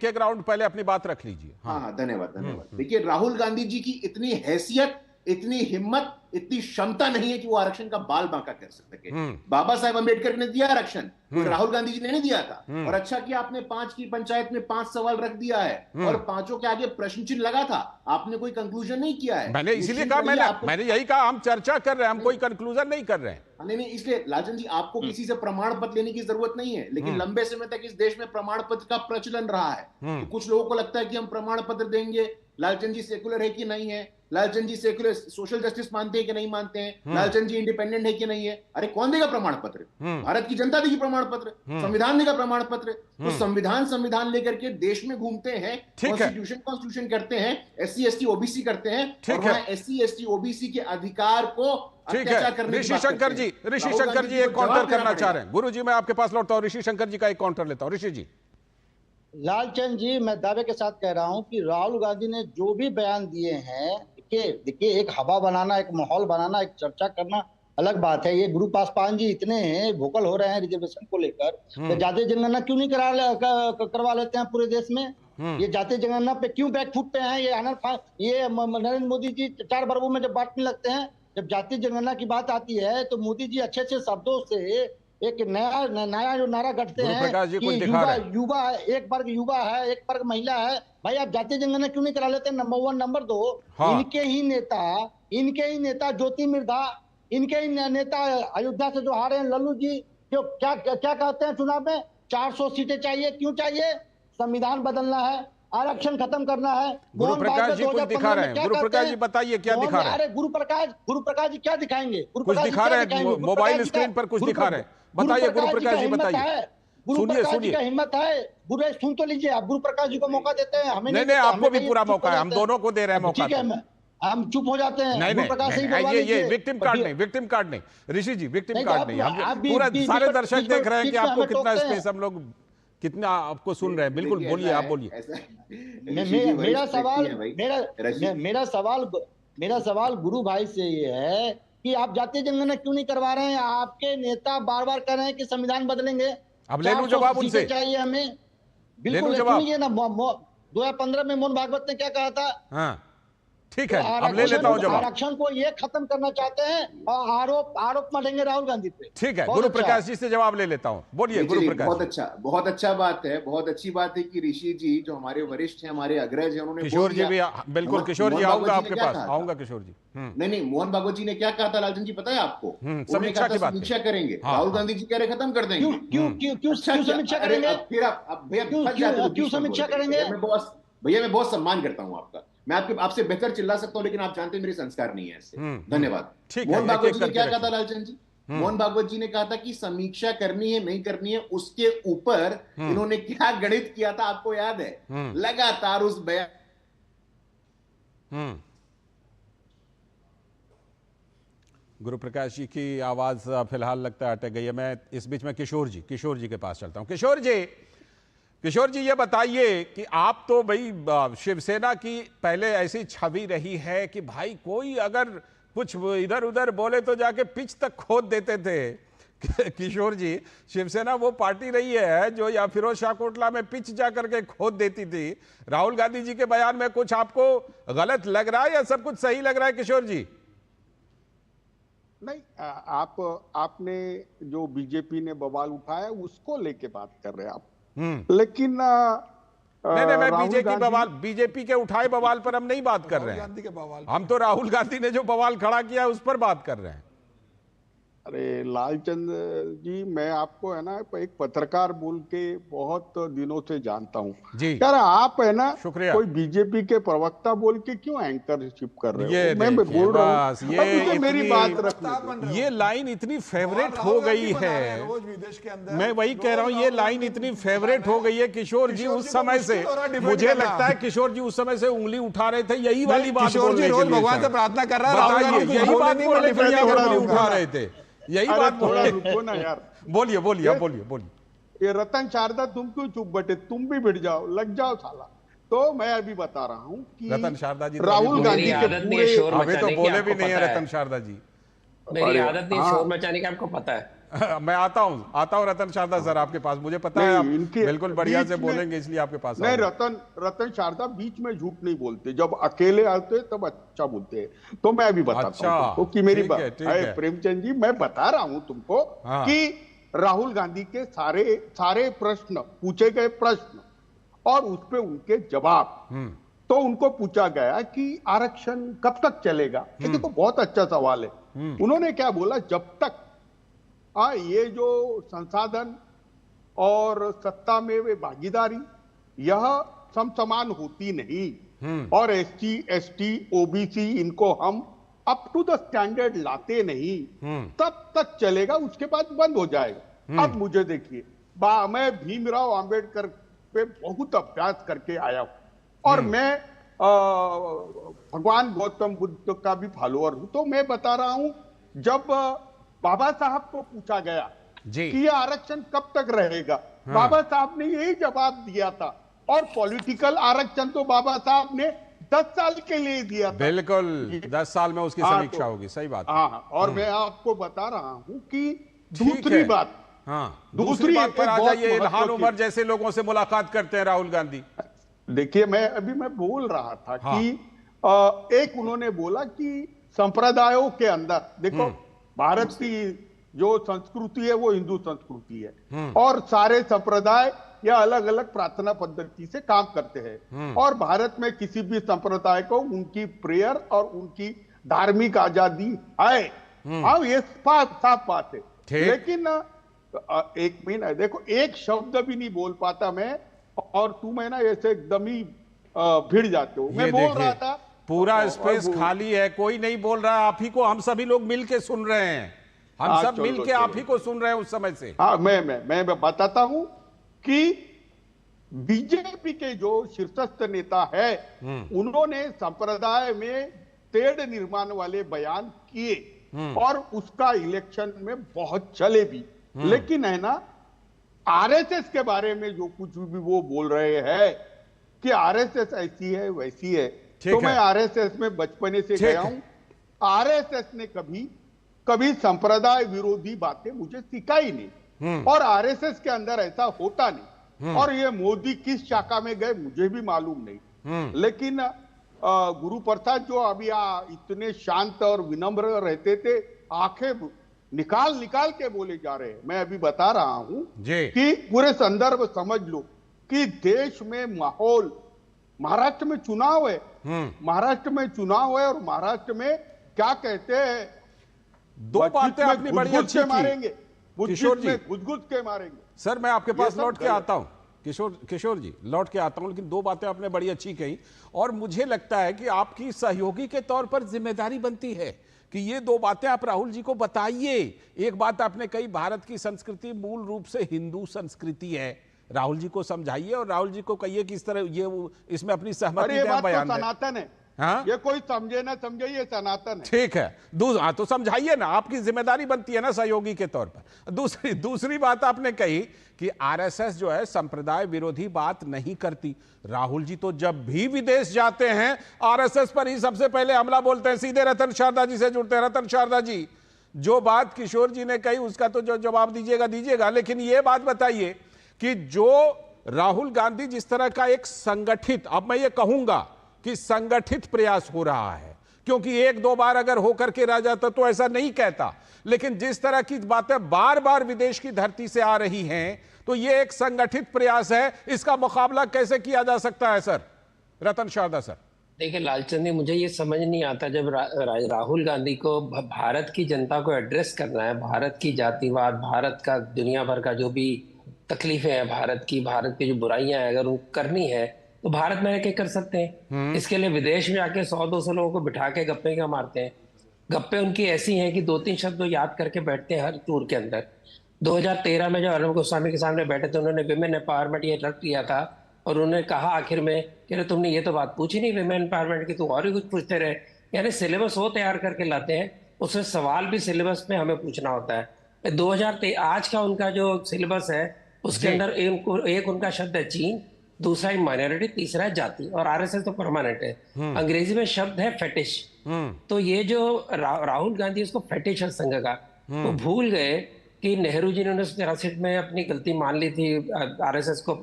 एक राउंड पहले अपनी बात रख लीजिए। हाँ, धन्यवाद। देखिए, राहुल गांधी जी की इतनी हैसियत, इतनी हिम्मत, इतनी क्षमता नहीं है कि वो आरक्षण का बाल बांका कर सके। बाबा साहेब अंबेडकर ने दिया आरक्षण, राहुल गांधी जी ने नहीं दिया था। और अच्छा कि आपने 5 की पंचायत में 5 सवाल रख दिया है और 5 के आगे प्रश्न चिन्ह लगा था, आपने कोई कंक्लूजन नहीं किया है। मैंने इसीलिए कहा, मैंने यही कहा, हम चर्चा कर रहे हैं, हम कोई कंक्लूजन नहीं कर रहे हैं। नहीं, इसलिए लालचंद जी, आपको किसी से प्रमाण पत्र लेने की जरूरत नहीं है, लेकिन लंबे समय तक इस देश में प्रमाण पत्र का प्रचलन रहा है। तो कुछ लोगों को लगता है कि हम प्रमाण पत्र देंगे। लालचंद जी सेकुलर है कि नहीं है? लालचंद जी सेकुलर सोशल जस्टिस मानते हैं कि नहीं मानते हैं? लालचंद जी इंडिपेंडेंट है कि नहीं है? अरे कौन देगा प्रमाण पत्र? भारत की जनता देगी प्रमाण पत्र, संविधान देगा प्रमाण पत्र। तो संविधान लेकर के देश में घूमते हैं, कॉन्स्टिट्यूशन करते हैं, SC ST OBC करते हैं, और वहां SC ST OBC के अधिकार को ठीक है। ऋषि शंकर जी एक काउंटर करना चाह रहे हैं। गुरु जी, मैं आपके पास लौटता हूं, ऋषि शंकर जी का एक काउंटर लेता हूं। ऋषि जी। लालचंद जी, मैं दावे के साथ कह रहा हूं कि राहुल गांधी ने जो भी बयान दिए हैं, देखिए एक हवा बनाना, एक माहौल बनाना, एक चर्चा करना अलग बात है। ये गुरु पासवान जी इतने वोकल हो रहे हैं रिजर्वेशन को लेकर, तो जातीय जनगणना क्यों नहीं करवा लेते हैं पूरे देश में? ये जातीय जनगणना पे क्यों बैकफुट पे हैं? ये नरेंद्र मोदी जी 4 वर्गों में जब बांटने लगते हैं, जब जातीय जनगणना की बात आती है तो मोदी जी अच्छे से शब्दों से एक नया जो नारा गढ़ते हैं कि युवा एक वर्ग युवा है, एक वर्ग महिला है। भाई, आप जातीय जनगणना क्यों नहीं करा लेते? नंबर 1। नंबर 2, इनके ही नेता ज्योति मिर्धा, इनके ही नेता अयोध्या से जो हारे हैं लल्लू जी, जो क्या कहते हैं चुनाव में 400 सीटें चाहिए। क्यों चाहिए? संविधान बदलना है, आरक्षण खत्म करना है। गुरु प्रकाश जी कुछ दिखा रहे हैं। गुरु प्रकाश जी बताइए क्या दिखा रहे हैं? अरे गुरु प्रकाश जी क्या दिखाएंगे? कुछ दिखा रहे हैं, मोबाइल स्क्रीन पर कुछ दिखा रहे हैं। बताइए गुरु प्रकाश जी, बताइए। गुरु प्रकाश जी का हिम्मत है। गुरु सुन तो लीजिए, आप गुरु प्रकाश जी को मौका देते हैं, हमें नहीं, आपको भी पूरा मौका है, हम दोनों को दे रहे हैं मौका। ठीक है, हम चुप हो जाते हैं। नहीं, ये विक्टिम कार्ड नहीं ऋषि जी, विक्टिम कार्ड नहीं। हम पूरा सारे दर्शक देख रहे हैं कि आपको कितना स्पेस, हम लोग कितना आपको सुन रहे हैं। बिल्कुल बोलिए, आप बोलिए। मेरा सवाल गुरु भाई से ये है कि आप जातीय जनगणना क्यों नहीं करवा रहे हैं? आपके नेता बार बार कह रहे हैं कि संविधान बदलेंगे। अब ले लूं जवाब उनसे, चाहिए हमें। बिल्कुल सुनिए ना, 2015 में मोहन भागवत ने क्या कहा था? हाँ, ठीक है, अब ले लेता हूं जवाब। आरक्षण को ये खत्म करना चाहते हैं और आरोप मटेंगे राहुल गांधी पे। ठीक है, गुरु प्रकाश जी से जवाब ले लेता हूं। बोलिए गुरु प्रकाश। बहुत अच्छा बात है, बहुत अच्छी बात है कि ऋषि जी जो हमारे वरिष्ठ हैं, हमारे अग्रज हैं, उन्होंने किशोर जी भी, बिल्कुल किशोर जी, आऊंगा आपके पास, आऊंगा किशोर जी। नहीं, मोहन भागवत जी ने क्या कहा था लालचंद जी, पता है आपको? समीक्षा की बात, समीक्षा करेंगे। राहुल गांधी जी कह रहे खत्म कर देंगे। क्यों समीक्षा करेंगे? फिर आप भैया क्यों समीक्षा करेंगे? भैया मैं बहुत सम्मान करता हूं आपका, मैं आपसे बेहतर चिल्ला सकता हूं, लेकिन आप जानते हैं मेरे संस्कार नहीं है ऐसे। धन्यवाद। मोहन भागवत जी ने क्या कहा था लालचंद जी? मोहन भागवत जी ने कहा था कि समीक्षा करनी है नहीं करनी है, उसके ऊपर इन्होंने क्या गणित किया था आपको याद है? लगातार उस बयान गुरु प्रकाश जी की आवाज फिलहाल लगता है अटक गई है। मैं इस बीच में किशोर जी के पास चलता हूं। किशोर जी ये बताइए कि आप तो भाई शिवसेना की पहले ऐसी छवि रही है कि भाई कोई अगर कुछ इधर उधर बोले तो जाके पिच तक खोद देते थे। किशोर जी, शिवसेना वो पार्टी रही है जो या फिरोज शाह कोटला में पिच जा करके खोद देती थी। राहुल गांधी जी के बयान में कुछ आपको गलत लग रहा है या सब कुछ सही लग रहा है किशोर जी? नहीं, आपने जो बीजेपी ने बवाल उठाया उसको लेके बात कर रहे हैं आप। लेकिन नहीं, मैं बीजेपी के उठाए बवाल पर हम नहीं बात कर रहे हैं। हम तो राहुल गांधी ने जो बवाल खड़ा किया उस पर बात कर रहे हैं। अरे लालचंद जी, मैं आपको है ना एक पत्रकार बोल के बहुत दिनों से जानता हूँ जी। यार आप है ना शुक्रिया। कोई बीजेपी के प्रवक्ता बोल के क्यों एंकरशिप कर रहे हो? मैं बोल रहा हूँ ये मेरी बात रखनी। ये लाइन इतनी फेवरेट हो गई है, मैं वही कह रहा हूँ, ये लाइन इतनी फेवरेट हो गई है किशोर जी उस समय से। मुझे लगता है किशोर जी उस समय से उंगली उठा रहे थे यही वाली बात। किशोर जी रोज भगवान से प्रार्थना कर रहा है, यही बात बोलने के लिए उंगली उठा रहे थे, यही बात। थोड़ा रुको ना यार। बोलिए। ये रतन शारदा तुम क्यों चुप बैठे? तुम भी भिड़ जाओ, लग जाओ साला। तो मैं अभी बता रहा हूँ कि रतन शारदा जी राहुल गांधी के पूरे अभी तो बोले भी नहीं है रतन शारदा जी। मेरी आदत नहीं शोर मचाने की, आपको पता है। मैं आता हूँ रतन शारदा सर आपके पास, मुझे पता है आप बिल्कुल बढ़िया से बोलेंगे इसलिए आपके पास नहीं। रतन शारदा बीच में झूठ नहीं बोलते, जब अकेले आते तब अच्छा बोलते हैं। तो मैं अभी बताता हूँ तुमको कि मेरी बात प्रेमचंद जी, मैं बता रहा हूँ तुमको कि राहुल गांधी के सारे प्रश्न पूछे गए प्रश्न और उस पे उनके जवाब। तो उनको पूछा गया कि आरक्षण कब तक चलेगा, ये देखो बहुत अच्छा सवाल है। उन्होंने क्या बोला, जब तक ये जो संसाधन और सत्ता में वे भागीदारी यह समसमान होती नहीं और एससी एसटी ओबीसी इनको हम अप टू द स्टैंडर्ड लाते नहीं, तब तक चलेगा, उसके बाद बंद हो जाएगा। अब मुझे देखिए, मैं भीमराव अंबेडकर पे बहुत अभ्यास करके आया हूं और मैं भगवान गौतम बुद्ध का भी फॉलोअर हूं। तो मैं बता रहा हूं, जब बाबा साहब को पूछा गया कि ये आरक्षण कब तक रहेगा, बाबा साहब ने यही जवाब दिया था। और पॉलिटिकल आरक्षण तो बाबा साहब ने 10 साल के लिए दिया था। बिल्कुल 10 साल में उसकी समीक्षा होगी, सही बात। हाँ, और मैं आपको बता रहा हूं कि दूसरी बात पर आ जाइए। इल्हान उमर जैसे लोगों से मुलाकात करते हैं राहुल गांधी। देखिए, मैं बोल रहा था कि एक उन्होंने बोला कि संप्रदायों के अंदर देखो, भारत की जो संस्कृति है वो हिंदू संस्कृति है और सारे संप्रदाय या अलग अलग प्रार्थना पद्धति से काम करते हैं और भारत में किसी भी संप्रदाय को उनकी प्रेयर और उनकी धार्मिक आजादी है। हाँ, ये साफ बात है। लेकिन एक महीना देखो, एक शब्द भी नहीं बोल पाता मैं और तुम है ना ऐसे एकदम ही भिड़ जाते हो। मैं बोल रहा था, पूरा स्पेस खाली है, कोई नहीं बोल रहा है, आप ही को हम सभी लोग मिल के सुन रहे हैं, हम सब मिल के आप ही को सुन रहे हैं उस समय से। हाँ, मैं बताता हूं कि बीजेपी के जो शीर्षस्थ नेता है उन्होंने संप्रदाय में तेढ़ निर्माण वाले बयान किए और उसका इलेक्शन में बहुत चले भी। लेकिन है ना, आरएसएस के बारे में जो कुछ भी वो बोल रहे हैं कि आरएसएस ऐसी है वैसी है, तो मैं आरएसएस में बचपने से गया हूं। आरएसएस ने कभी संप्रदाय विरोधी बातें मुझे सिखाई नहीं और आरएसएस के अंदर ऐसा होता नहीं। और ये मोदी किस शाखा में गए मुझे भी मालूम नहीं। लेकिन गुरु प्रसाद जो अभी इतने शांत और विनम्र रहते थे, आंखें निकाल के बोले जा रहे हैं। मैं अभी बता रहा हूं कि पूरे संदर्भ समझ लो कि देश में माहौल, महाराष्ट्र में चुनाव है, और महाराष्ट्र में क्या कहते हैं, दो बातें अपनी बड़ी अच्छी मारेंगे, किशोर जी, गुदगुद के मारेंगे। सर मैं आपके पास लौट के आता हूं। किशोर जी लौट के आता हूं, लेकिन दो बातें आपने बड़ी अच्छी कही और मुझे लगता है कि आपकी सहयोगी के तौर पर जिम्मेदारी बनती है कि ये दो बातें आप राहुल जी को बताइए। एक बात आपने कही, भारत की संस्कृति मूल रूप से हिंदू संस्कृति है, राहुल जी को समझाइए और राहुल जी को कहिए कि इस तरह ये इसमें अपनी सहमति दें, बयान दें। सनातन है, हाँ? ये कोई समझे ना समझे, ये सनातन है। ठीक है, हाँ तो समझाइए ना, आपकी जिम्मेदारी बनती है ना सहयोगी के तौर पर। दूसरी बात आपने कही कि आरएसएस जो है संप्रदाय विरोधी बात नहीं करती। राहुल जी तो जब भी विदेश जाते हैं आरएसएस पर ही सबसे पहले हमला बोलते हैं, सीधे रतन शारदा जी से जुड़ते हैं। रतन शारदा जी, जो बात किशोर जी ने कही उसका तो जो जवाब दीजिएगा, लेकिन यह बात बताइए कि जो राहुल गांधी जिस तरह का एक संगठित, अब मैं ये कहूंगा कि संगठित प्रयास हो रहा है, क्योंकि एक दो बार अगर होकर के रह जाता तो ऐसा नहीं कहता, लेकिन जिस तरह की बातें बार बार विदेश की धरती से आ रही हैं, तो ये एक संगठित प्रयास है। इसका मुकाबला कैसे किया जा सकता है सर? रतन शारदा सर। देखिए लालचंद जी, मुझे ये समझ नहीं आता जब राहुल गांधी को भारत की जनता को एड्रेस करना है, भारत की जातिवाद, भारत का दुनिया भर का जो भी तकलीफें हैं भारत की जो बुराइयां हैं, अगर उनको करनी है तो भारत में रह के कर सकते हैं। इसके लिए विदेश में आके 100-200 लोगों को बिठा के गप्पे क्या मारते हैं? गप्पे उनकी ऐसी हैं कि 2-3 शब्द वो याद करके बैठते हैं हर टूर के अंदर। 2013 में जो अर्नब गोस्वामी के सामने बैठे थे, उन्होंने विमेन एम्पावरमेंट ये रख दिया था और उन्होंने कहा आखिर में कि अरे तुमने ये तो बात पूछी नहीं विमेन एम्पावरमेंट की, तुम और ही कुछ पूछते रहे। यानी सिलेबस वो तैयार करके लाते हैं, उसमें सवाल भी सिलेबस में हमें पूछना होता है। 2023 आज का उनका जो सिलेबस है उसके अंदर एक उनका शब्द है चीन, दूसरा है माइनॉरिटी, तीसरा है जाति, और आरएसएस तो परमानेंट है। अंग्रेजी में शब्द है फेटिश। तो ये जो राहुल गांधी उसको फेटिश है संघ का, वो भूल गए कि नेहरू जी ने 1963 में अपनी गलती मान ली थी आरएसएस को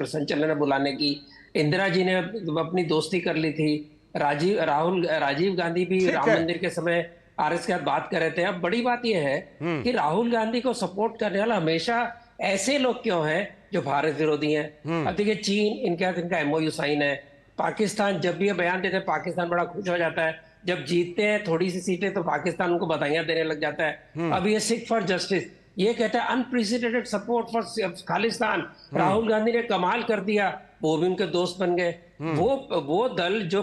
संचलन में बुलाने की। इंदिरा जी ने अपनी दोस्ती कर ली थी। राजीव गांधी भी राम मंदिर के समय आरएसएस के साथ बात कर रहे थे। अब बड़ी बात यह है कि राहुल गांधी को सपोर्ट करने वाला हमेशा ऐसे लोग क्यों हैं जो भारत विरोधी हैं? अब देखिए चीन, इनके साथ इनका एमओयू साइन है। पाकिस्तान जब भी ये बयान देते हैं पाकिस्तान बड़ा खुश हो जाता है, जब जीतते हैं थोड़ी सी सीटें तो पाकिस्तान उनको बधाइयां देने लग जाता है। अब ये सिख फॉर जस्टिस ये कहता है unprecedented support for Khalistan. Rahul Gandhi ने कमाल कर दिया, वो भी उनके दोस्त बन गए। वो दल जो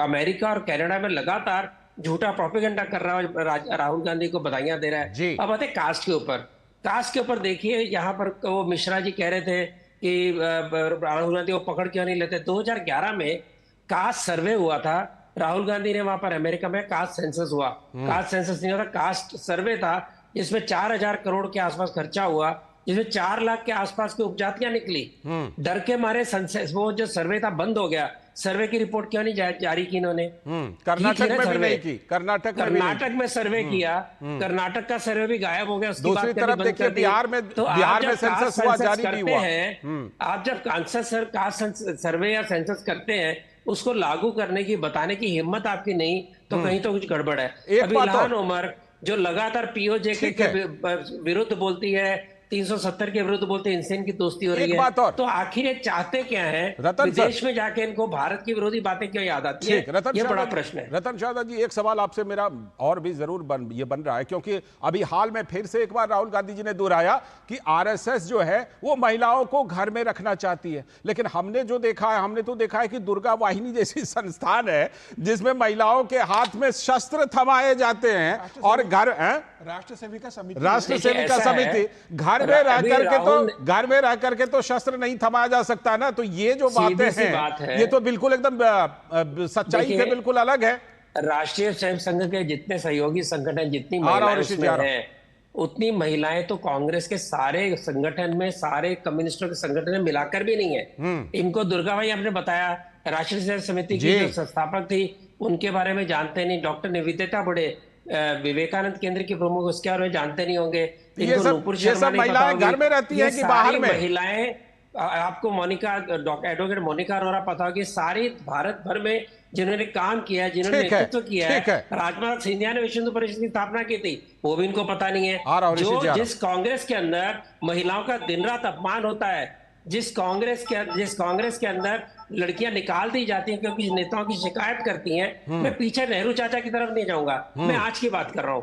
अमेरिका और कनाडा में लगातार झूठा प्रोपेगेंडा कर रहा है, राहुल गांधी को बधाइयां दे रहा है। अब आते कास्ट के ऊपर देखिए, यहाँ पर वो मिश्रा जी कह रहे थे कि राहुल गांधी को पकड़ क्यों नहीं लेते। 2011 में कास्ट सर्वे हुआ था, राहुल गांधी ने वहां पर अमेरिका में कास्ट सेंसस हुआ। कास्ट सेंसस नहीं होता, कास्ट सर्वे था, जिसमें 4000 करोड़ के आसपास खर्चा हुआ, जिसमें 4 लाख के आसपास की उपजातियां निकली। डर के मारे वो जो सर्वे था बंद हो गया। सर्वे की रिपोर्ट क्यों नहीं जारी की इन्होंने? कर्नाटक में भी नहीं की। कर्नाटक में सर्वे किया, कर्नाटक का सर्वे भी गायब हो गया। दूसरी तरफ देखिए बिहार में सेंसस हुआ, जारी भी हुआ। आप जब कास्ट सर्वे या सेंसस करते हैं, उसको लागू करने की, बताने की हिम्मत आपकी नहीं, तो कहीं तो कुछ गड़बड़ है। अभी इल्हान उमर जो लगातार पीओजे के विरुद्ध बोलती है, 370 के विरुद्ध बोलते हैं, इनसे इनकी दोस्ती हो रही है, तो आखिर ये चाहते क्या है? विदेश में जाके इनको भारत की विरोधी बातें क्यों याद आती है? ये बड़ा प्रश्न है। रतन शारदा जी, एक सवाल आपसे मेरा और भी जरूर बन रहा है, क्योंकि अभी हाल में फिर से एक बार राहुल गांधी जी ने दोहराया कि आरएसएस जो है वो महिलाओं को घर में रखना चाहती है, लेकिन हमने तो देखा है कि दुर्गा वाहिनी जैसी संस्थान है जिसमें महिलाओं के हाथ में शस्त्र थमाए जाते हैं और राष्ट्र सेविका समिति घर में रह करके तो शस्त्र नहीं थमाया जा सकता ना। तो ये जो बातें हैं ये तो बिल्कुल एकदम सच्चाई से बिल्कुल अलग है। राष्ट्रीय स्वयं संघ के जितने सहयोगी संगठन, जितनी महिलाएं उसमें हैं, उतनी महिलाएं तो कांग्रेस के सारे संगठन में, सारे कम्युनिस्टों के संगठन में मिलाकर भी नहीं है। इनको दुर्गा भाई आपने बताया, राष्ट्रीय स्वयं समिति की जो संस्थापक थी, उनके बारे में जानते नहीं। डॉक्टर निवेदिता बड़े विवेकानंद केंद्र के प्रमुख, उसके बारे में जानते नहीं होंगे। ये सब महिलाएं घर में रहती हैं कि बाहर में? महिलाएं, आपको एडवोकेट मोनिका अरोरा पता होगी, सारी भारत भर में जिन्होंने काम किया है, जिन्होंने नेतृत्व किया है। राजनाथ सिंधिया ने विश्व हिंदू परिषद की स्थापना की थी, वो भी इनको पता नहीं है। जिस कांग्रेस के अंदर महिलाओं का दिन रात अपमान होता है, जिस कांग्रेस के अंदर लड़कियां निकाल दी जाती हैं क्योंकि नेताओं की शिकायत करती हैं। मैं पीछे नेहरू चाचा की तरफ नहीं जाऊंगा, मैं आज की बात कर रहा हूं।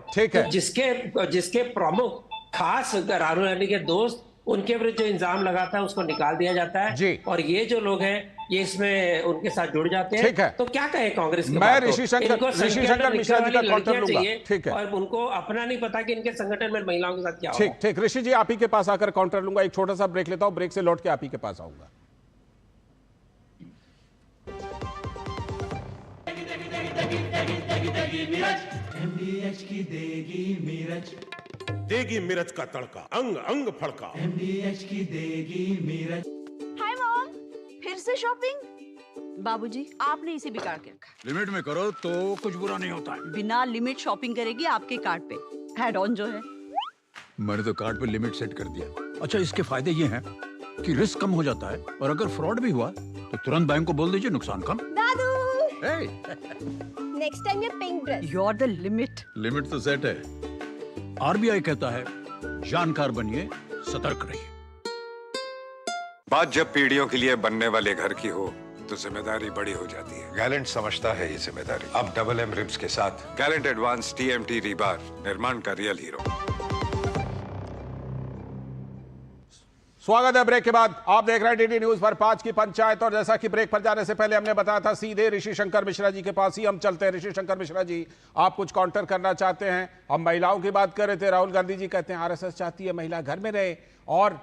तो जिसके प्रमुख खास राहुल गांधी के दोस्त उनके विरुद्ध जो इल्जाम लगाता है उसको निकाल दिया जाता है, और ये जो लोग हैं ये इसमें उनके साथ जुड़ जाते हैं। ठीक है, तो क्या कहे कांग्रेस के? मैं ऋषि शंकर मिश्रा जी का काउंटर लूंगा। ठीक है, और उनको अपना नहीं पता कि इनके संगठन में महिलाओं के साथ क्या ठीक ठीक ऋषि जी, आप ही के पास आकर काउंटर लूंगा। एक छोटा सा ब्रेक लेता हूं, ब्रेक से लौट के आप ही के पास आऊंगा। MDH की देगी मिर्च का तड़का, अंग अंग फड़का। MDH की देगी मिर्च। हाय मॉम, फिर से शॉपिंग? बाबूजी, आपने इसे बिगाड़ के रखा। लिमिट में करो तो कुछ बुरा नहीं होता है। बिना लिमिट शॉपिंग करेगी आपके कार्ड पे ऐड ऑन जो है। मैंने तो कार्ड पे लिमिट सेट कर दिया। अच्छा, इसके फायदे ये हैं कि रिस्क कम हो जाता है, और अगर फ्रॉड भी हुआ तो तुरंत बैंक को बोल दीजिए, नुकसान कम। दादू, नेक्स्ट टाइम ये pink dress. You are the limit. Limit तो सेट है। आरबीआई कहता है, जानकार बनिए, सतर्क रहिए। बात जब पीढ़ियों के लिए बनने वाले घर की हो तो जिम्मेदारी बड़ी हो जाती है। गैलेंट समझता है ये जिम्मेदारी। अब डबल एम रिब्स के साथ गैलेंट एडवांस TMT रीबार, निर्माण का रियल हीरो। स्वागत है ब्रेक के बाद। आप देख रहे हैं डीडी न्यूज पर 5 की पंचायत। और जैसा कि ब्रेक पर जाने से पहले हमने बताया था, सीधे ऋषि शंकर मिश्रा जी के पास ही हम चलते हैं। ऋषि शंकर मिश्रा जी, आप कुछ काउंटर करना चाहते हैं? हम महिलाओं की बात कर रहे थे। राहुल गांधी जी कहते हैं आरएसएस चाहती है महिला घर में रहे, और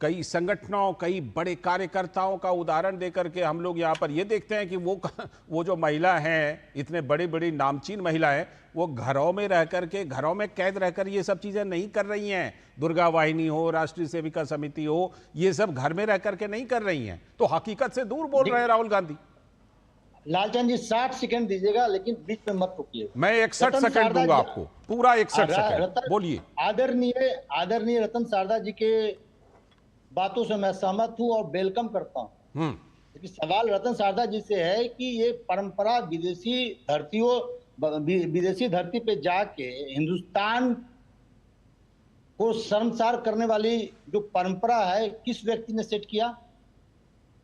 कई संगठनों, कई बड़े कार्यकर्ताओं का उदाहरण देकर के हम लोग यहाँ पर ये देखते हैं कि वो जो महिला हैं, इतने बड़ी बड़ी नामचीन महिला हैं, वो घरों में रह करके, घरों में कैद रहकर ये सब चीजें नहीं कर रही हैं। दुर्गा वाहिनी हो, राष्ट्रीय सेविका समिति हो, ये सब घर में रह करके नहीं कर रही हैं। तो हकीकत से दूर बोल रहे हैं राहुल गांधी। लालचंद जी 60 सेकंड दीजिएगा, लेकिन बीच में मत रुकिए। मैं 61 सेकंड दूंगा आपको, पूरा 61 सेकंड बोलिए। आदरणीय रतन शारदा जी के बातों से मैं सहमत हूं और वेलकम करता हूं। लेकिन सवाल रतन शारदा जी से है कि ये परंपरा विदेशी धरती पे जाके हिंदुस्तान को शर्मसार करने वाली जो परंपरा है, किस व्यक्ति ने सेट किया?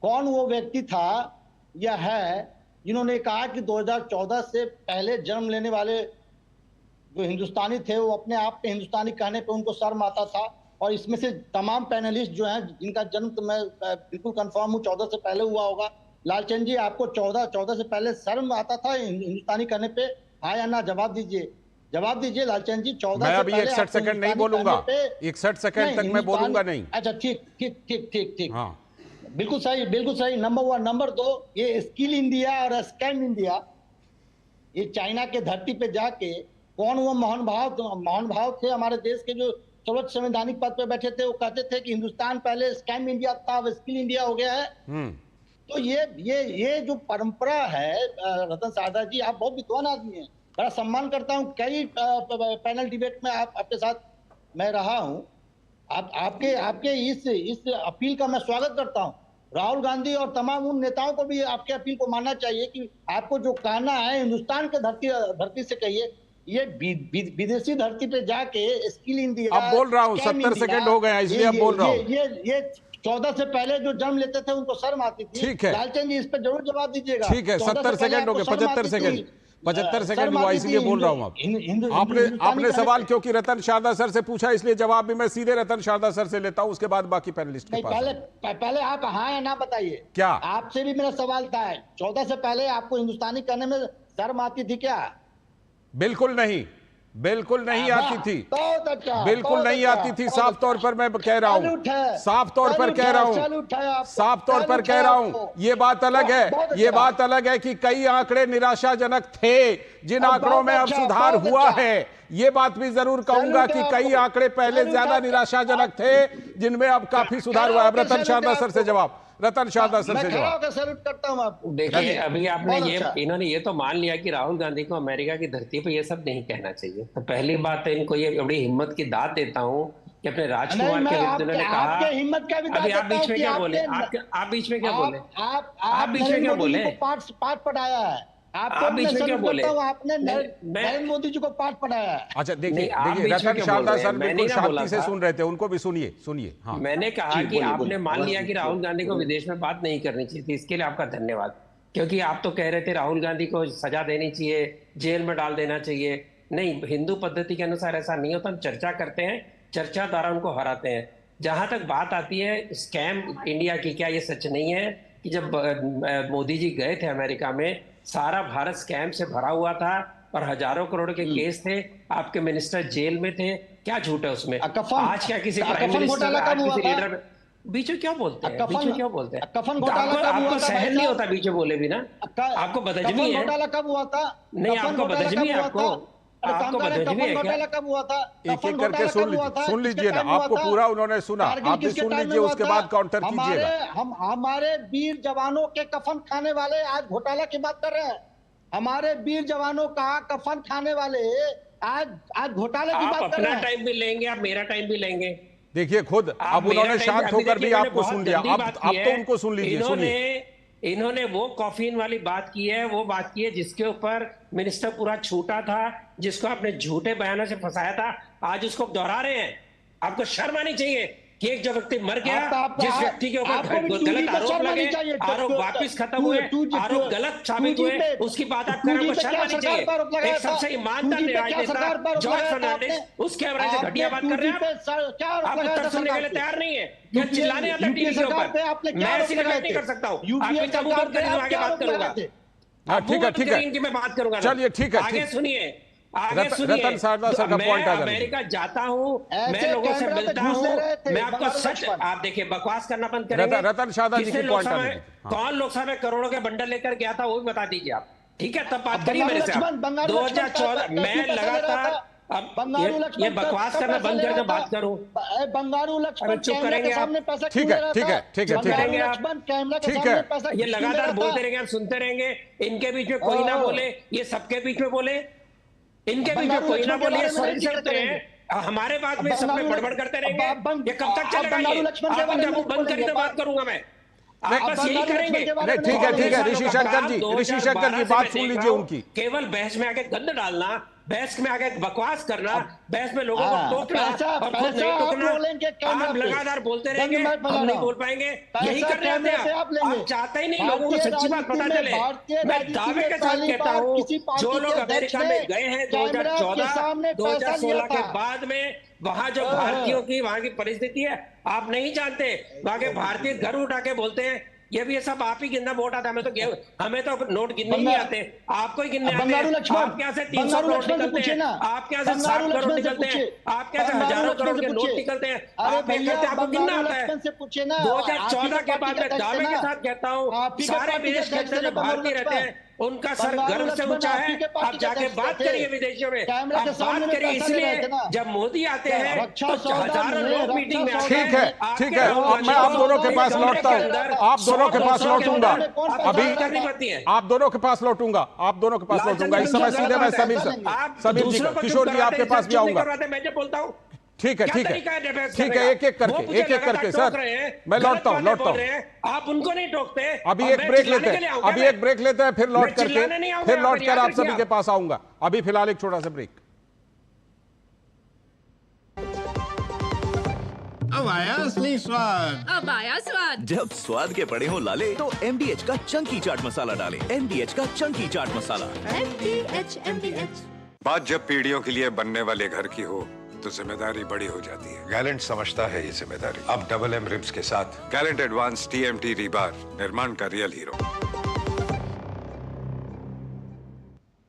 कौन वो व्यक्ति था या है जिन्होंने कहा कि 2014 से पहले जन्म लेने वाले जो हिंदुस्तानी थे वो अपने आप पे हिंदुस्तानी कहने पे उनको शर्म आता था? और इसमें से तमाम पैनलिस्ट जो हैं जिनका जन्म तो मैं बिल्कुल कंफर्म हूँ 14 से पहले हुआ होगा। लालचंद जी, आपको 14 से पहले शर्म आता था हिंदुस्तानी करने पे, हाँ या ना? जवाब दीजिए लालचंद जी। 14 मैं अभी 61 सेकंड नहीं बोलूंगा, 61 सेकंड तक मैं बोलूंगा नहीं। अच्छा, ठीक। हाँ, बिल्कुल सही। नंबर 1। नंबर 2, ये स्किल इंडिया और स्कैम इंडिया, ये चाइना के धरती पे जाके कौन वो महान भाव थे हमारे देश के जो सर्वोच्च संवैधानिक पद पे बैठे थे? वो कहते थे कि हिंदुस्तान पहले स्कैम इंडिया था, अब स्किल इंडिया हो गया है। तो ये जो परंपरा है, रतन शारदा जी, आप बहुत विद्वान आदमी हैं, बड़ा सम्मान करता हूँ। कई पैनल डिबेट में आपके साथ मैं रहा हूँ। आपके इस अपील का मैं स्वागत करता हूँ। राहुल गांधी और तमाम उन नेताओं को भी आपके अपील को मानना चाहिए कि आपको जो कहना है हिंदुस्तान के धरती से कहिए। ये विदेशी धरती पे जाके स्किल इंडिया, अब बोल रहा हूँ 70 सेकंड हो गए, इसलिए अब बोल रहा हूँ। ये 14 से पहले जो जन्म लेते थे उनको शर्म आती थी। ठीक है लालचंद जी, इस पर जरूर जवाब दीजिएगा। ठीक है, 70 सेकंड हो गए, 75 सेकंड हुआ, इसलिए बोल रहा हूँ। अब आपने सवाल क्योंकि रतन शारदा सर से पूछा, इसलिए जवाब भी मैं सीधे रतन शारदा सर से लेता हूँ, उसके बाद बाकी पैनलिस्ट के पास। पहले आप हाँ या ना बताइए। क्या आपसे भी मेरा सवाल था, 14 से पहले आपको हिंदुस्तानी करने में शर्म आती थी क्या? बिल्कुल नहीं आती थी, बिल्कुल नहीं आती थी। साफ तौर पर मैं कह रहा हूँ, साफ तौर पर कह रहा हूँ। ये बात अलग है कि कई आंकड़े निराशाजनक थे, जिन आंकड़ों में अब सुधार हुआ है। ये बात भी जरूर कहूंगा कि कई आंकड़े पहले ज्यादा निराशाजनक थे, जिनमें अब काफी सुधार हुआ है। रतन शारदा सर से जवाब। सैल्यूट करता हूं आपको। देखिए, अभी इन्होंने ये तो मान लिया कि राहुल गांधी को अमेरिका की धरती पे ये सब नहीं कहना चाहिए। तो पहली बात है, इनको ये बड़ी हिम्मत की दाद देता हूं कि अपने राजकुमार के विरुद्ध उन्होंने कहा। हिम्मत का भी अभी आप बीच में क्या बोले? आप बीच में क्या बोले? आप बीच में क्या बोले? पाठ पढ़ाया है आप बीच में क्या बोले? आपने नरेंद्र मोदी जी को पाठ पढ़ाया है। अच्छा, देखिए रतन शारदा सर बिल्कुल शांति से सुन रहे थे, उनको भी सुनिए। हाँ, मैंने कहा कि आपने मान लिया कि राहुल गांधी को विदेश में बात नहीं करनी चाहिए थी। इसके लिए आपका धन्यवाद, क्योंकि आप तो कह रहे थे राहुल गांधी को सजा देनी चाहिए, जेल में डाल देना चाहिए। नहीं, हिंदू पद्धति के अनुसार ऐसा नहीं होता। हम चर्चा करते हैं, चर्चा द्वारा उनको हराते हैं। जहां तक बात आती है स्कैम इंडिया की, क्या ये सच नहीं है कि जब मोदी जी गए थे अमेरिका में, सारा भारत स्कैम से भरा हुआ था और हजारों करोड़ के केस थे, आपके मिनिस्टर जेल में थे, क्या झूठ है उसमें? आज क्या किसी प्राइम मिनिस्टर, आज किसी लीडर बीच में क्यों बोलते हैं? बीच में क्यों बोलते हैं? आपको सहन नहीं होता बीच में बोले भी ना? आपको बदहजमी है? घोटाला कब हुआ था? नहीं, आपको बदहजमी है? आपको बदहजमी है क्या? घोटाला कब हुआ था? एक एक करके सुन लीजिए ना, आपको पूरा उन्होंने सुना, आप भी सुन लीजिए, उसके बाद काउंटर कीजिएगा। हमारे वीर जवानों के कफन खाने वाले आज घोटाला की बात कर रहे हैं। हमारे वीर जवानों का कफन खाने वाले आज घोटाले की बात कर रहे हैं। अपना टाइम भी लेंगे, आप मेरा टाइम भी लेंगे। देखिए खुद अब उन्होंने शांत होकर भी आपको सुन लिया, अब तो उनको सुन लीजिए। इन्होंने वो कॉफिन वाली बात की है, वो बात की है जिसके ऊपर मिनिस्टर पूरा छूटा था, जिसको आपने झूठे बयानों से फंसाया था, आज उसको दोहरा रहे हैं। आपको शर्म आनी चाहिए कि एक जो व्यक्ति मर गया, जिस व्यक्ति के ऊपर गलत आरोप लगे, आरोप वापिस खत्म हुए, आरोप गलत साबित हुए, उसकी बात आप कर रहे हो, शर्म आनी चाहिए। एक सबसे ईमानदार राजनेता जॉर्ज फर्नांडिस, उसके एवरेज से घटिया बात कर रहे हैं आप उत्तर सुनने के लिए तैयार नहीं है, क्या चिल्लाने आता टीवी के ऊपर? मैं ऐसी बात नहीं कर सकता हूँ, आपकी कबूतर करें तो आगे बात करूंगा। ठीक है, इनकी मैं बात करूंगा, चलिए ठीक है, आगे सुनिए, रतन शारदा सर का पॉइंट आ जाए। अमेरिका जाता हूँ, मैं लोगों से मिलता हूँ, मैं आपको सच, आप देखिए बकवास करना बंद करेंगे। रतन शारदा जी की पॉइंट आ जाए। कौन लोकसभा में करोड़ों के बंडल लेकर गया था वो भी बता दीजिए आप, ठीक है? तब बात करिए मेरे से। 2014 मैं लगातार अब ये बकवास करना बंद करके बात करूं। बंगारू लक्ष्मण चुप करेंगे आप? ठीक है, ये लगातार बोलते रहेंगे, आप सुनते रहेंगे, इनके बीच में कोई ना बोले, ये सबके बीच में बोले, इनके बीच में कोई ना बोले, ये स्वयं करते हैं, हमारे बाद में सब में बड़बड़ करते रहेंगे। ये कब तक चलेगा? आप जब बंद करें तो बात करूंगा मैं, आप बस यही करेंगे। ठीक है, ऋषि शंकर जी बात सुन लीजिए उनकी। केवल बहस में आके गंद डालना, बहस में आगे बकवास करना, बहस में लोगों को टोकना और खुद नहीं टोकना, आप लगातार बोलते रहेंगे, हम नहीं बोल पाएंगे, यही कर रहे हैं आप चाहते ही नहीं लोगों को सच्ची बात पता चले। मैं दावे के साथ कहता हूँ, जो लोग अमेरिका में गए हैं 2014, 2016 के बाद में, वहां जो भारतीयों की वहां की परिस्थिति है आप नहीं जानते। वहां के भारतीय घर उठा के बोलते हैं ये भी सब आप ही गिनना वोट आता है, हमें तो नोट गिनने नहीं आते, आपको ही गिनने आते हैं। आप क्या से 300 करोड़ निकलते हैं, आप क्या से 7 करोड़ निकलते हैं, आप क्या से हजारों करोड़ के नोट निकलते हैं, आप कहते हैं आपको गिनना आता है। 2014 के बाद मैं दावे के साथ कहता हूँ, सारे विदेश खर्चे जो भारतीय रहते हैं उनका सर गर्व से ऊंचा है। आप जाके बात करिए विदेशियों में, आप बात करिए, इसलिए जब मोदी आते हैं तो हजारों लोग मीटिंग में आते हैं। ठीक है, मैं आप दोनों के पास लौटता हूँ, आप दोनों के पास लौटूंगा, अभी आप दोनों के पास लौटूंगा, आप दोनों के पास लौटूंगा। इस समय सीधे मैं समीर जी, किशोर जी आपके पास भी आऊंगा। मैं जो बोलता हूँ ठीक है, एक एक करके सर मैं लौटता हूँ। आप उनको नहीं टोकते। अभी एक ब्रेक लेते हैं, फिर लौट कर आप सभी के पास आऊंगा। अभी फिलहाल एक छोटा सा ब्रेक। अब आया असली स्वाद, अब आया स्वाद। जब स्वाद के पड़े हो लाले तो MDH का चंकी चाट मसाला डालें। MDH का चंकी चाट मसाला। MDH। बात जब पीढ़ियों के लिए बनने वाले घर की हो तो जिम्मेदारी बड़ी हो जाती है। गैलेंट समझता है ये जिम्मेदारी। अब डबल M रिब्स के साथ गैलेंट एडवांस TMT रीबार, निर्माण का रियल हीरो।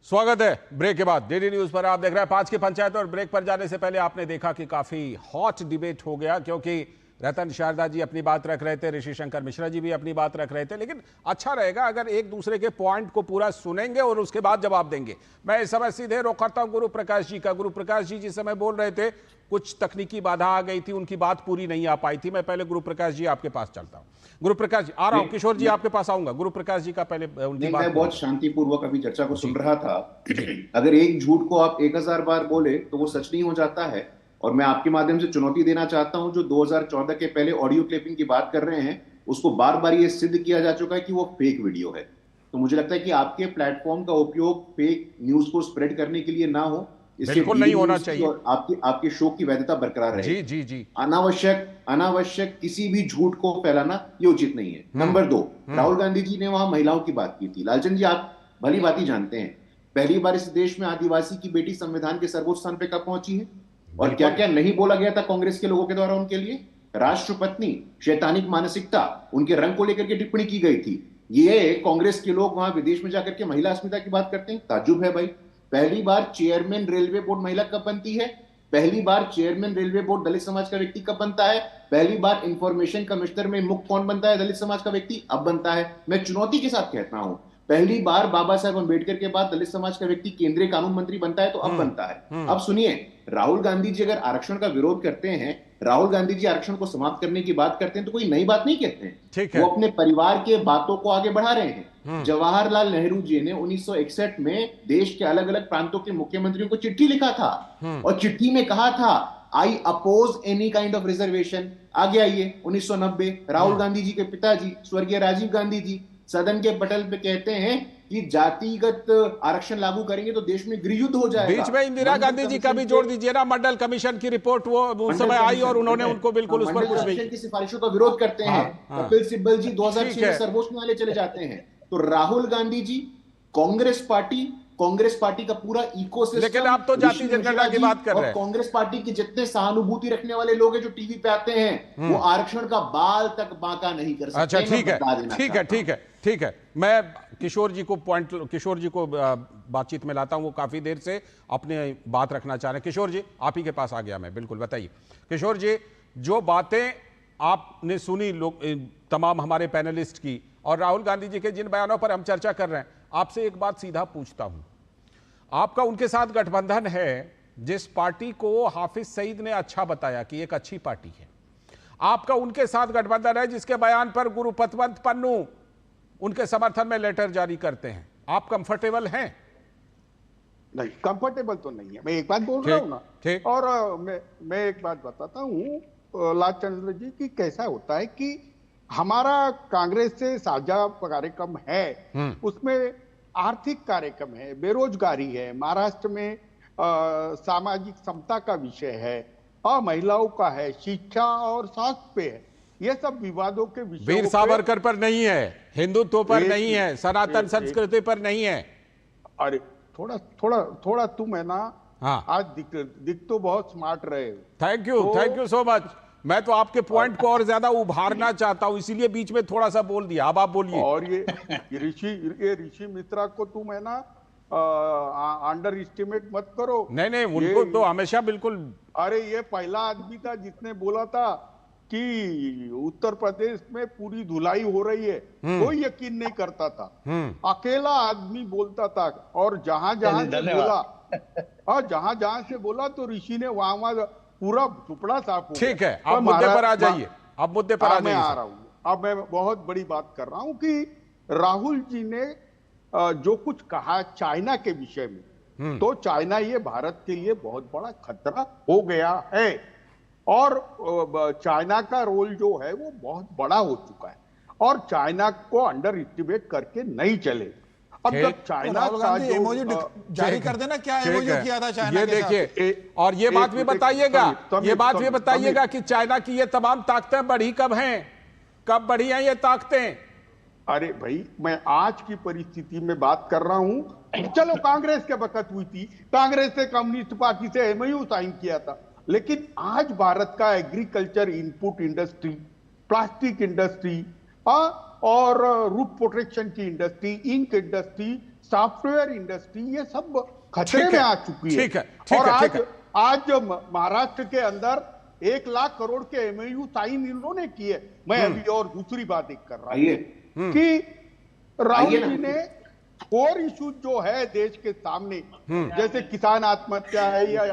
स्वागत है ब्रेक के बाद। DD न्यूज पर आप देख रहे हैं 5 की पंचायत। और ब्रेक पर जाने से पहले आपने देखा कि काफी हॉट डिबेट हो गया, क्योंकि रतन शारदा जी अपनी बात रख रहे थे, ऋषि शंकर मिश्रा जी भी अपनी बात रख रहे थे। लेकिन अच्छा रहेगा अगर एक दूसरे के पॉइंट को पूरा सुनेंगे और उसके बाद जवाब देंगे। मैं इस समय सीधे रुख करता हूं गुरु प्रकाश जी का। गुरु प्रकाश जी जिस समय बोल रहे थे कुछ तकनीकी बाधा आ गई थी, उनकी बात पूरी नहीं आ पाई थी। मैं पहले गुरु प्रकाश जी आपके पास चलता हूं। गुरु प्रकाश जी आ रहा हूं, किशोर जी आपके पास आऊंगा। गुरु प्रकाश जी का पहले उनकी बात। मैं बहुत शांतिपूर्वक अभी चर्चा को सुन रहा था। अगर एक झूठ को आप 1000 बार बोले तो वो सच नहीं हो जाता है। और मैं आपके माध्यम से चुनौती देना चाहता हूं, जो 2014 के पहले ऑडियो क्लिपिंग की बात कर रहे हैं उसको बार बार ये सिद्ध किया जा चुका है कि वो फेक वीडियो है। तो मुझे लगता है कि आपके प्लेटफॉर्म का उपयोग फेक न्यूज को स्प्रेड करने के लिए ना हो, बिल्कुल नहीं होना चाहिए। और आपके शो की वैधता बरकरार रहे। जी। अनावश्यक किसी भी झूठ को फैलाना ये उचित नहीं है। नंबर 2, राहुल गांधी जी ने वहां महिलाओं की बात की थी। लालचंद जी आप भली बात ही जानते हैं, पहली बार इस देश में आदिवासी की बेटी संविधान के सर्वोच्च स्थान पे कब पहुंची है और क्या क्या नहीं बोला गया था कांग्रेस के लोगों के द्वारा उनके लिए। राष्ट्रपत्नी, शैतानिक मानसिकता, उनके रंग को लेकर के टिप्पणी की गई थी। ये कांग्रेस के लोग वहां विदेश में जाकर के महिला अस्मिता की बात करते हैं, ताज्जुब है भाई। पहली बार चेयरमैन रेलवे बोर्ड महिला कब बनती है? पहली बार चेयरमैन रेलवे बोर्ड दलित समाज का व्यक्ति कब बनता है? पहली बार इंफॉर्मेशन कमिश्नर में मुक्त कौन बनता है? दलित समाज का व्यक्ति अब बनता है। मैं चुनौती के साथ कहता हूं, पहली बार बाबा साहेब अम्बेडकर के बाद दलित समाज का व्यक्ति केंद्रीय कानून मंत्री बनता है, तो अब बनता है। अब सुनिए, राहुल गांधी जी अगर आरक्षण का विरोध करते हैं, राहुल गांधी जी आरक्षण को समाप्त करने की बात करते हैं, तो कोई नई बात नहीं कहते हैं। ठीक है। वो अपने परिवार के बातों को आगे बढ़ा रहे हैं। जवाहरलाल नेहरू जी ने 1961 में देश के अलग अलग प्रांतों के मुख्यमंत्रियों को चिट्ठी लिखा था और चिट्ठी में कहा था, I oppose any kind of reservation. आगे आइए 1990, राहुल गांधी जी के पिताजी स्वर्गीय राजीव गांधी जी सदन के पटल पे कहते हैं कि जातिगत आरक्षण लागू करेंगे तो देश में गृह युद्ध हो जाएगा। बीच में इंदिरा गांधी जी का भी जोड़ दीजिए ना, मंडल कमीशन की रिपोर्ट वो उस समय आई और उन्होंने उनको बिल्कुल उस पर कुछ नहीं की सिफारिशों का विरोध करते हैं। कपिल सिब्बल जी 2006 में सर्वोच्च न्यायालय चले जाते हैं। तो राहुल गांधी जी, कांग्रेस पार्टी का पूरा इकोसिस्टम, लेकिन आप तो जाति जनगणना की बात कर रहे हैं। कांग्रेस पार्टी के जितने सहानुभूति रखने वाले लोग हैं जो टीवी पे आते हैं, वो आरक्षण का बाल तक बांका नहीं कर सकते। अच्छा, ठीक है। मैं किशोर जी को बातचीत में लाता हूं। वो काफी देर से अपने बात रखना चाह रहे हैं। किशोर जी, आप ही के पास आ गया मैं, बिल्कुल बताइए। किशोर जी, जो बातें आपने सुनी तमाम हमारे पैनलिस्ट की और राहुल गांधी जी के जिन बयानों पर हम चर्चा कर रहे हैं, आपसे एक बात सीधा पूछता हूं। आपका उनके साथ गठबंधन है, जिस पार्टी को हाफिज सईद ने अच्छा बताया कि एक अच्छी पार्टी है, आपका उनके साथ गठबंधन है जिसके बयान पर गुरु पतवंत पन्नू उनके समर्थन में लेटर जारी करते हैं। आप कंफर्टेबल हैं? नहीं, कंफर्टेबल तो नहीं है। मैं एक बात बोल रहा हूं ना, और मैं एक बात बताता हूं लालचंद्र जी की कैसा होता है कि हमारा कांग्रेस से साझा कार्यक्रम है, उसमें आर्थिक कार्यक्रम है, बेरोजगारी है, महाराष्ट्र में सामाजिक समता का विषय है, और महिलाओं का है, शिक्षा और स्वास्थ्य पे है। ये सब विवादों के विषय वीर सावरकर पर नहीं है, हिंदुत्व पर नहीं है, सनातन संस्कृति पर नहीं है। अरे थोड़ा तुम है ना, आज दिख तो बहुत स्मार्ट रहे। Thank you so much. मैं तो आपके पॉइंट को और ज्यादा उभारना चाहता हूं, इसीलिए बीच में थोड़ा सा बोल दिया। अब आप बोलिए। और ये ऋषि मिश्रा को तुम है ना अंडर एस्टिमेट मत करो। नहीं, उनको तो हमेशा बिल्कुल। अरे ये पहला आदमी था जिसने बोला था कि उत्तर प्रदेश में पूरी धुलाई हो रही है, कोई यकीन नहीं करता था। अकेला आदमी बोलता था, और जहां से बोला तो ऋषि ने वहां पूरा टुकड़ा साफ हो। ठीक है, अब मुद्दे पर आ जाइए। अब मुद्दे पर मैं आ रहा हूं। अब मैं बहुत बड़ी बात कर रहा हूं कि राहुल जी ने जो कुछ कहा चाइना के विषय में, तो चाइना ये भारत के लिए बहुत बड़ा खतरा हो गया है, और चाइना का रोल जो है वो बहुत बड़ा हो चुका है, और चाइना को अंडर एस्टिमेट करके नहीं चले। अब जब चाइना का जो जारी कर देना, क्या एमओयू किया था चाइना ये के साथ? देखिए, और ये बात भी बताइएगा कि चाइना की ये तमाम ताकतें बढ़ी कब हैं, कब बढ़ी हैं ये ताकतें? अरे भाई, मैं आज की परिस्थिति में बात कर रहा हूं। चलो, कांग्रेस के वक्त हुई थी, कांग्रेस से कम्युनिस्ट पार्टी से एमओयू साइन किया था, लेकिन आज भारत का agriculture input industry, plastic industry और रूट प्रोटेक्शन की industry, ink industry, software industry, ये सब खतरे में आ चुकी है। और आज महाराष्ट्र के अंदर 1 लाख करोड़ के एमओयू साइन इन्होंने किए। मैं अभी और दूसरी बात एक कर रहा हूं कि राहुल जी ने 4 इश्यूज जो है देश के सामने, जैसे किसान आत्महत्या है, या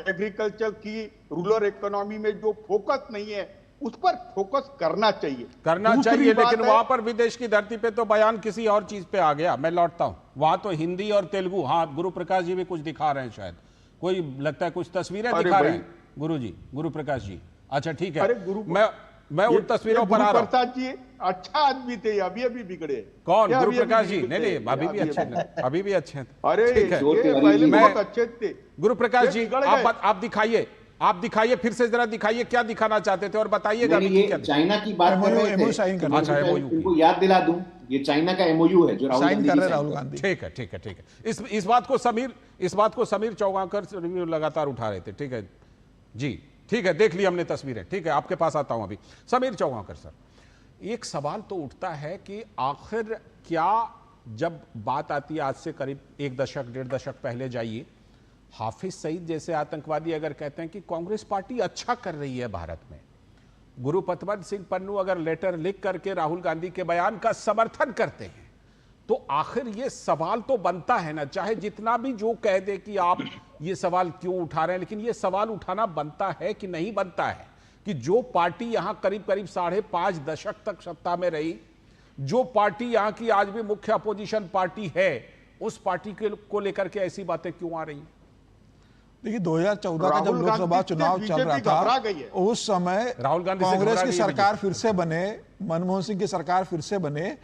एग्रीकल्चर की रूरल इकोनॉमी में जो फोकस नहीं है, उस पर फोकस करना चाहिए। लेकिन वहां पर विदेश की धरती पे तो बयान किसी और चीज पे आ गया। मैं लौटता हूं, वहां तो हिंदी और तेलुगु। हाँ, गुरु प्रकाश जी भी कुछ दिखा रहे हैं, शायद कोई लगता है कुछ तस्वीरें दिखा रहे हैं गुरु प्रकाश जी। अच्छा, ठीक है, मैं उन तस्वीरों पर आ रहा हूं। प्रसाद जी अच्छा आदमी थे, अभी बिगड़े। कौन? गुरु प्रकाश जी? नहीं, अभी भी अच्छे हैं, अभी भी अच्छे हैं। अरे पहले बहुत अच्छे थे। गुरु प्रकाश जी, आप दिखाइए फिर से, जरा दिखाइए क्या दिखाना चाहते थे और बताइएगा। चाइना की बात कर रहे थे, इनको याद दिला दूं, ये चाइना का एमओयू है जो राहुल गांधी। ठीक है। इस बात को समीर चौगांकर लगातार उठा रहे थे। ठीक है जी, ठीक है, देख ली हमने तस्वीरें। ठीक है, आपके पास आता हूं अभी। समीर चौगांवकर सर, एक सवाल तो उठता है कि आखिर क्या, जब बात आती है आज से करीब 1 दशक 1.5 दशक पहले जाइए, हाफिज सईद जैसे आतंकवादी अगर कहते हैं कि कांग्रेस पार्टी अच्छा कर रही है भारत में, गुरुपतवंत सिंह पन्नू अगर लेटर लिख करके राहुल गांधी के बयान का समर्थन करते हैं, तो आखिर ये सवाल तो बनता है ना, चाहे जितना भी जो कह दे कि आप ये सवाल क्यों उठा रहे हैं, लेकिन ये सवाल उठाना बनता है कि नहीं बनता है कि जो पार्टी यहां करीब करीब 5.5 दशक तक सत्ता में रही, जो पार्टी यहां की आज भी मुख्य अपोजिशन पार्टी है, उस पार्टी को लेकर के ऐसी बातें क्यों आ रही? देखिए 2014 का जब लोकसभा चुनाव चल रहा था, उस समय राहुल गांधी कांग्रेस की सरकार फिर से बने, मनमोहन सिंह की सरकार फिर से बने।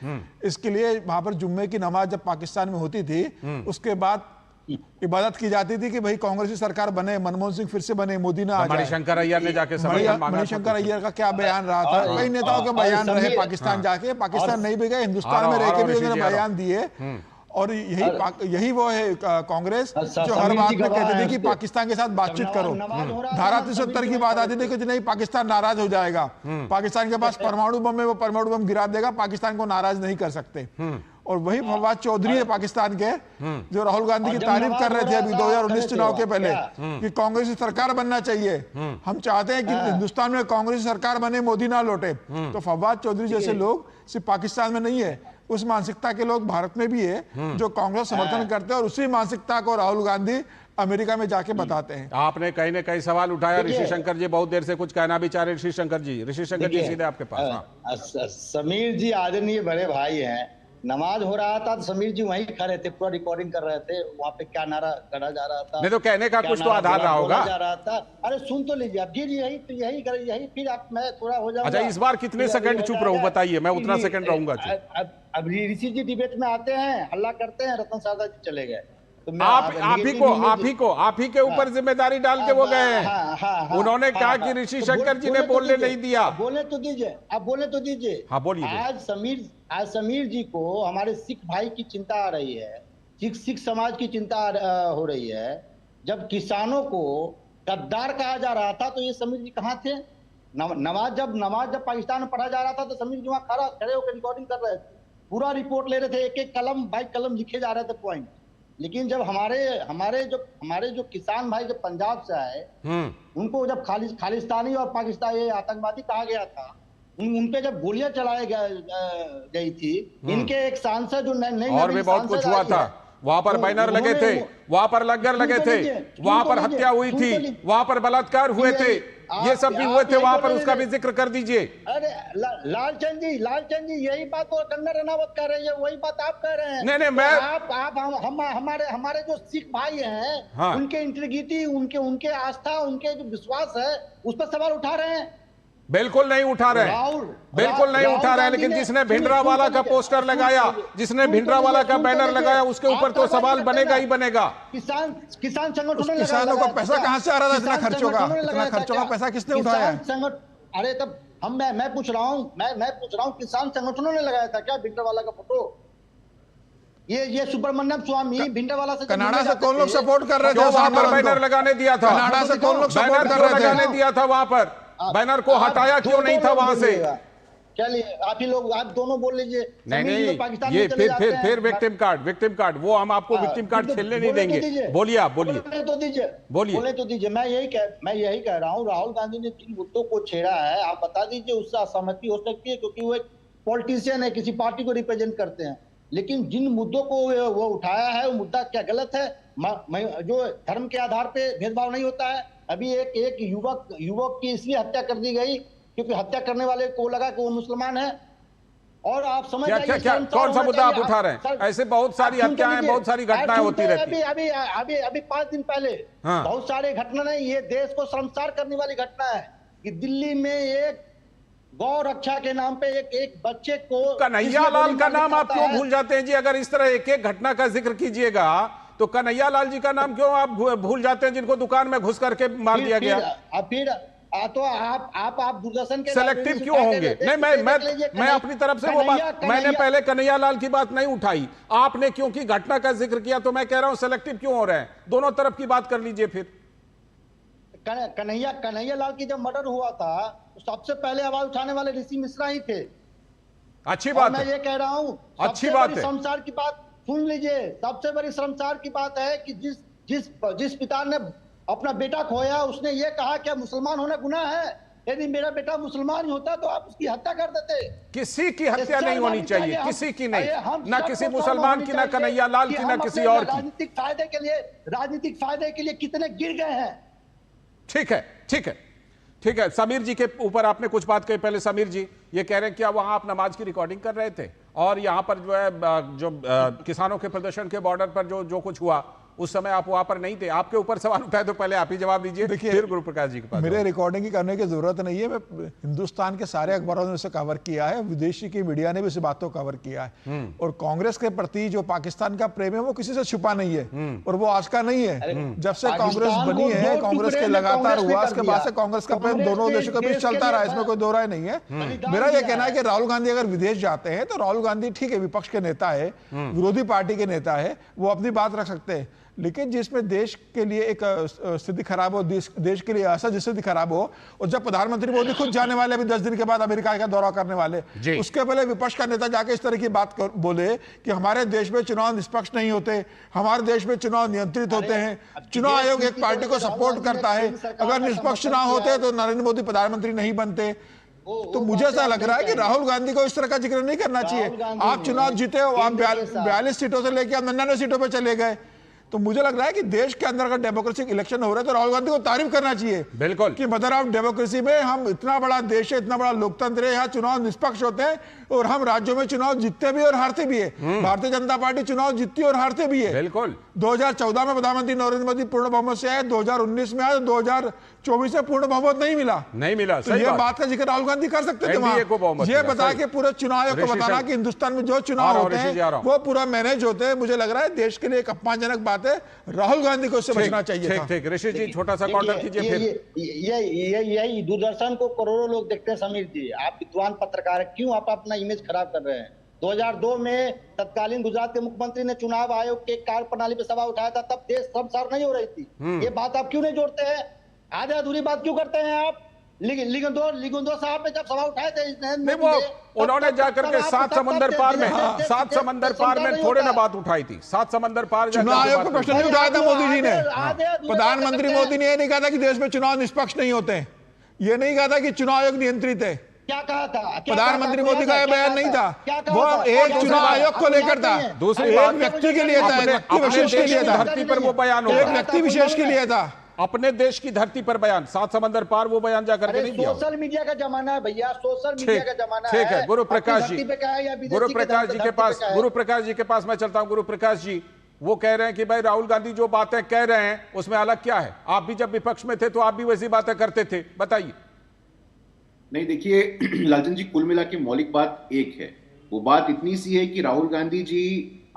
इसके लिए वहां पर जुम्मे की नमाज जब पाकिस्तान में होती थी, उसके बाद इबादत की जाती थी कि भाई कांग्रेस की सरकार बने, मनमोहन सिंह फिर से बने, मोदी ना आ जाए। मणिशंकर अय्यर ने जाके मणिशंकर अय्यर का क्या बयान रहा था, कई नेताओं के बयान रहे पाकिस्तान जाके, पाकिस्तान नहीं भी गए, हिंदुस्तान में रहकर भी उन्होंने बयान दिए। और यही वो है कांग्रेस जो हर बात में कहती थी कि पाकिस्तान के साथ बातचीत करो। धारा 370 की बात आती थी कि नहीं, पाकिस्तान नाराज हो जाएगा, पाकिस्तान के पास परमाणु बम है, वो परमाणु बम गिरा देगा, पाकिस्तान को नाराज नहीं कर सकते। और वही फवाद चौधरी है पाकिस्तान के, जो राहुल गांधी की तारीफ कर रहे थे अभी 2019 चुनाव के पहले कि कांग्रेस की सरकार बनना चाहिए, हम चाहते हैं कि हिंदुस्तान में कांग्रेस की सरकार बने, मोदी ना लौटे। तो फवाद चौधरी जैसे लोग सिर्फ पाकिस्तान में नहीं है, उस मानसिकता के लोग भारत में भी है जो कांग्रेस समर्थन करते हैं, और उसी मानसिकता को राहुल गांधी अमेरिका में जाके बताते हैं। आपने कहीं ना कहीं सवाल उठाया, ऋषि शंकर जी बहुत देर से कुछ कहना भी चाह रहे। ऋषि शंकर जी सीधे आपके पास। समीर जी आदरणीय बड़े भाई हैं, नमाज हो रहा था तो समीर जी वहीं खड़े थे, पूरा रिकॉर्डिंग कर रहे थे, वहाँ पे क्या नारा करा जा रहा था, नहीं तो कहने का कुछ तो आधार रहा होगा। जा रहा था, अरे सुन तो लीजिए, फिर यही फिर आप मैं थोड़ा हो जाऊंगा। अच्छा, इस बार कितने सेकंड चुप रहूं बताइए, मैं उतना सेकंड रहूंगा चुप। अब ऋषि जी डिबेट में आते हैं, हल्ला करते हैं, रतन सादा जी चले गए, तो आप ही के ऊपर जिम्मेदारी डाल के वो गए हैं। उन्होंने कहा कि ऋषि शंकर जी ने बोलने नहीं दिया। बोलने तो दीजिए, आप बोलने तो दीजिए। हाँ बोलिए। आज समीर जी को हमारे सिख भाई की चिंता आ रही है, सिख समाज की चिंता हो रही है। जब किसानों को गद्दार कहा जा रहा था तो ये समीर जी कहाँ थे? नमाज जब पाकिस्तान में पढ़ा जा रहा था तो समीर जी वहाँ खड़े होकर रिकॉर्डिंग कर रहे थे, पूरा रिपोर्ट ले रहे थे, एक एक कलम बाई कलम लिखे जा रहे थे पॉइंट। लेकिन जब हमारे जो किसान भाई जब पंजाब से आए, उनको जब खालिस्तानी और पाकिस्तानी आतंकवादी कहा गया था, उन पे जब गोलियां चलाई गई थी, इनके एक सांसद जो नई और भी बहुत कुछ हुआ था, वहां पर बैनर लगे थे, वहां पर लंगर लगे थे, वहां पर हत्या हुई थी, वहां पर बलात्कार हुए थे, ये सब भी हुए थे वहां पर, उसका भी जिक्र कर दीजिए। अरे लालचंद जी यही बात वो कंगना रनावत कह रही है, वही बात आप कह रहे हैं। नहीं मैं आप हमारे जो सिख भाई हैं, उनके इंटीग्रिटी, उनके आस्था, उनके जो विश्वास है, उस पर सवाल उठा रहे हैं। बिल्कुल नहीं उठा रहे, बिल्कुल नहीं उठा रहे, लेकिन जिसने भिंडरावाला का पोस्टर लगाया, जिसने भिंडरावाला का बैनर लगाया, उसके ऊपर तो सवाल बनेगा ही बनेगा। किसान संगठन, किसानों का पैसा कहां से आ रहा था? इतना खर्चों का पैसा किसने उठाया? अरे तब मैं पूछ रहा हूँ किसान संगठनों ने लगाया था क्या भिंडरावाला का फोटो? ये सुब्रमण्यम स्वामी भिंडरावाला से, कनाडा से कौन लोग सपोर्ट कर रहे थे? वहां पर बैनर लगाने दिया था, कनाडा से कौन लोग सपोर्ट कर रहे थे? लगाने दिया था वहां पर, बैनर को हटाया क्यों नहीं था वहां से? चलिए आप ही लोग, आप दोनों बोल लीजिए। नहीं ये फिर विक्टिम कार्ड वो हम आपको विक्टिम कार्ड खेलने नहीं देंगे। बोलिए आप, बोलिए तो दीजिए। मैं यही कह रहा हूँ, राहुल गांधी ने जिन मुद्दों को छेड़ा है, आप बता दीजिए, उससे असहमति हो सकती है क्योंकि वो एक पॉलिटिशियन है, किसी पार्टी को रिप्रेजेंट करते हैं, लेकिन जिन मुद्दों को वो उठाया है, वो मुद्दा क्या गलत है? जो धर्म के आधार पे भेदभाव नहीं होता है। अभी एक युवक की इसलिए हत्या कर दी गई क्योंकि हत्या करने वाले को लगा कि वो मुस्लमान है। और आप समझ क्या कौन सा मुद्दा आप उठा रहे हैं? ऐसे बहुत सारी हत्याएं, बहुत सारी घटनाएं होती रहती है। अभी 5 दिन पहले बहुत सारे घटना नहीं, ये देश को शर्मसार करने वाली घटना है कि दिल्ली में एक गौ रक्षा के नाम पे एक बच्चे को, कन्हैया लाल का नाम आप क्यों भूल जाते हैं जी? अगर इस तरह एक एक घटना का जिक्र कीजिएगा तो कन्हैया लाल जी का नाम क्यों आप भूल जाते हैं, जिनको दुकान में घुस करके मार दिया गया? तो आप दूरदर्शन के सेलेक्टिव क्यों होंगे? नहीं, मैं अपनी तरफ से वो बात, मैंने पहले कन्हैया लाल की बात नहीं उठाई, आपने क्योंकि घटना का जिक्र किया तो मैं कह रहा हूं सेलेक्टिव क्यों हो रहे हैं? दोनों तरफ की बात कर लीजिए। फिर कन्हैया लाल की जब मर्डर हुआ था तो सबसे पहले आवाज उठाने वाले ऋषि मिश्रा ही थे। अच्छी बात मैं है, ये कह रहा हूँ, अच्छी बात है। शर्मसार की बात सुन लीजिए, सबसे बड़ी शर्मसार की बात है कि जिस पिता ने अपना बेटा खोया उसने ये कहा कि मुसलमान होना गुनाह है। यदि मेरा बेटा मुसलमान ही होता तो आप उसकी हत्या कर देते। किसी की हत्या नहीं होनी चाहिए, किसी की नहीं, ना किसी मुसलमान की, ना कन्हैया लाल की, ना किसी और की। राजनीतिक फायदे के लिए कितने गिर गए हैं। ठीक है, ठीक है, ठीक है। समीर जी के ऊपर आपने कुछ बात कही। पहले समीर जी ये कह रहे हैं क्या वहां आप नमाज की रिकॉर्डिंग कर रहे थे और यहां पर जो है किसानों के प्रदर्शन के बॉर्डर पर जो कुछ हुआ उस समय आप वहां पर नहीं थे? आपके ऊपर सवाल उठाए तो पहले आप ही जवाब दीजिए, फिर गुरु प्रकाश जी के पास। मेरे रिकॉर्डिंग की करने की जरूरत नहीं है। मैं हिंदुस्तान के सारे अखबारों ने इसे कवर किया है, विदेशी की मीडिया ने भी इस बात को कवर किया है। और कांग्रेस के प्रति जो पाकिस्तान का प्रेम है वो किसी से छुपा नहीं है और वो आज का नहीं है। जब से कांग्रेस बनी है, कांग्रेस के लगातार हुआ, उसके बाद से कांग्रेस का प्रेम दोनों देशों के बीच चलता रहा, इसमें कोई दो राय नहीं है। मेरा यह कहना है कि राहुल गांधी अगर विदेश जाते हैं तो राहुल गांधी ठीक है, विपक्ष के नेता है, विरोधी पार्टी के नेता है, वो अपनी बात रख सकते हैं, लेकिन जिसमें देश के लिए एक स्थिति खराब हो, देश के लिए असहज स्थिति खराब हो, और जब प्रधानमंत्री मोदी खुद जाने वाले अभी 10 दिन के बाद अमेरिका का दौरा करने वाले, उसके पहले विपक्ष का नेता जाके इस तरह की बात बोले कि हमारे देश में चुनाव निष्पक्ष नहीं होते, हमारे देश में चुनाव नियंत्रित होते हैं, चुनाव आयोग एक पार्टी को सपोर्ट करता है, अगर निष्पक्ष चुनाव होते तो नरेंद्र मोदी प्रधानमंत्री नहीं बनते। तो मुझे ऐसा लग रहा है कि राहुल गांधी को इस तरह का जिक्र नहीं करना चाहिए। आप चुनाव जीते हो, आप 42 सीटों से लेकर आप 99 सीटों पर चले गए, तो मुझे लग रहा है कि देश के अंदर अगर डेमोक्रेटिक इलेक्शन हो रहा है तो राहुल गांधी को तारीफ करना चाहिए। बिल्कुल कि मदर ऑफ डेमोक्रेसी में हम इतना बड़ा देश है, इतना बड़ा लोकतंत्र है, यहाँ चुनाव निष्पक्ष होते हैं और हम राज्यों में चुनाव जीतते भी और हारते भी है। भारतीय जनता पार्टी चुनाव जीतती और हारते भी है। बिल्कुल 2014 में प्रधानमंत्री नरेंद्र मोदी पूर्ण बहुमत से आए, 2019 में आए, 2024 में पूर्ण बहुमत नहीं मिला। तो ये बात का जिक्र राहुल गांधी कर सकते थे वहां। ये बता के पूरे चुनाव आयोग को बताना कि हिंदुस्तान में जो चुनाव होते हैं वो पूरा मैनेज होते हैं, मुझे लग रहा है देश के लिए एक अपमानजनक बात है। राहुल गांधी को इससे बचना चाहिए था। ठीक, ऋषि जी छोटा सा काउंटर कीजिए। फिर यही दूरदर्शन को करोड़ों लोग देखते हैं। समीर जी आप विद्वान पत्रकार हैं, क्यों आप अपना इमेज खराब कर रहे हैं? 2002 में तत्कालीन गुजरात के मुख्यमंत्री ने चुनाव आयोग के कार्य प्रणाली पे सवाल उठाया था, तब देश शर्मसार नहीं हो रही थी। ये बात आप क्यों नहीं जोड़ते हैं? आधे अधूरी बात क्यों करते हैं आप? लिगुंदो साहब ने जब सवाल उठाए थे नहीं, वो उन्होंने जाकर के 7 समंदर पार में, 7 समंदर पार में थोड़े ना बात उठाई थी। 7 समंदर पार चुनाव आयोग का प्रश्न नहीं उठाया था मोदी जी ने। प्रधानमंत्री मोदी ने यह नहीं कहा था कि देश में चुनाव निष्पक्ष नहीं होते, ये नहीं कहा था कि चुनाव आयोग नियंत्रित है। क्या कहा था? प्रधानमंत्री मोदी का यह बयान नहीं था, वो एक चुनाव आयोग को लेकर था, दूसरी बात व्यक्ति के लिए था, व्यक्ति विशेष के लिए था, धरती पर वो बयान एक व्यक्ति विशेष के लिए था, अपने देश की धरती पर बयान। 7 समंदर पार वो बयान जाकर के नहीं दिया। सोशल मीडिया का जमाना है भैया, सोशल मीडिया का जमाना है। ठीक है गुरु प्रकाश जी, गुरु प्रकाश जी के पास मैं चलता हूं। गुरु प्रकाश जी वो कह रहे हैं कि भाई राहुल गांधी जो बातें कह रहे हैं उसमें अलग क्या है? आप भी जब विपक्ष में थे तो आप भी वैसी बातें करते थे, बताइए। नहीं देखिए लालचंद जी, कुल मिला के मौलिक बात एक है। वो बात इतनी सी है कि राहुल गांधी जी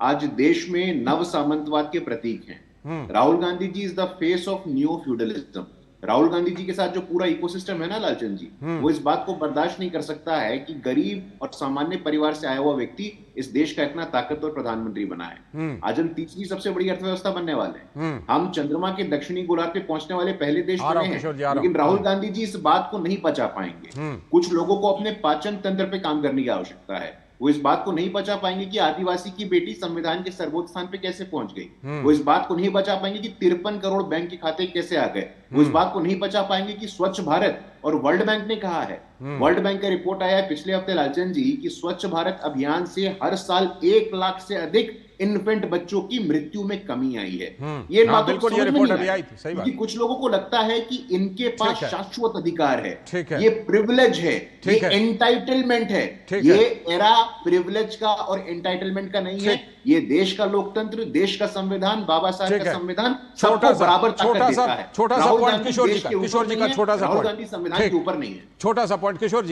आज देश में नव सामंतवाद के प्रतीक हैं। Rahul Gandhi ji is the face of new feudalism. Rahul Gandhi ji के साथ जो पूरा इकोसिस्टम है ना लालचंद जी, वो इस बात को बर्दाश्त नहीं कर सकता है कि गरीब और सामान्य परिवार से आया हुआ व्यक्ति इस देश का इतना ताकतवर प्रधानमंत्री बना है। आज हम तीसरी सबसे बड़ी अर्थव्यवस्था बनने वाले हैं। हम चंद्रमा के दक्षिणी गोलार्ध पे पहुंचने वाले पहले देश बने हैं, लेकिन राहुल गांधी जी इस बात को नहीं पचा पाएंगे। कुछ लोगों को अपने पाचन तंत्र पे काम करने की आवश्यकता है। वो इस बात को नहीं बचा पाएंगे कि आदिवासी की बेटी संविधान के सर्वोच्च स्थान पे कैसे पहुंच गई। वो इस बात को नहीं बचा पाएंगे कि 53 करोड़ बैंक के खाते कैसे आ गए। वो इस बात को नहीं बचा पाएंगे कि स्वच्छ भारत, और वर्ल्ड बैंक ने कहा है, वर्ल्ड बैंक का रिपोर्ट आया है पिछले हफ्ते लालचंद जी, कि स्वच्छ भारत अभियान से हर साल 1 लाख से अधिक इन्फेंट बच्चों की मृत्यु में कमी आई है। ये बात बिल्कुल ये रिपोर्ट अभी आई थी, सही बात। कुछ लोगों को लगता है कि इनके पास शाश्वत अधिकार है, ये प्रिविलेज है, ये एंटाइटलमेंट है। ये एरा प्रिविलेज का और एंटाइटलमेंट का नहीं है, ये देश का लोकतंत्र, देश का संविधान, बाबा साहब का संविधान सबको बराबर ताकत देता है। छोटा सा पॉइंट किशोर जी का छोटा सा राहुल गांधी संविधान के ऊपर नहीं है। छोटा सा पॉइंट किशोर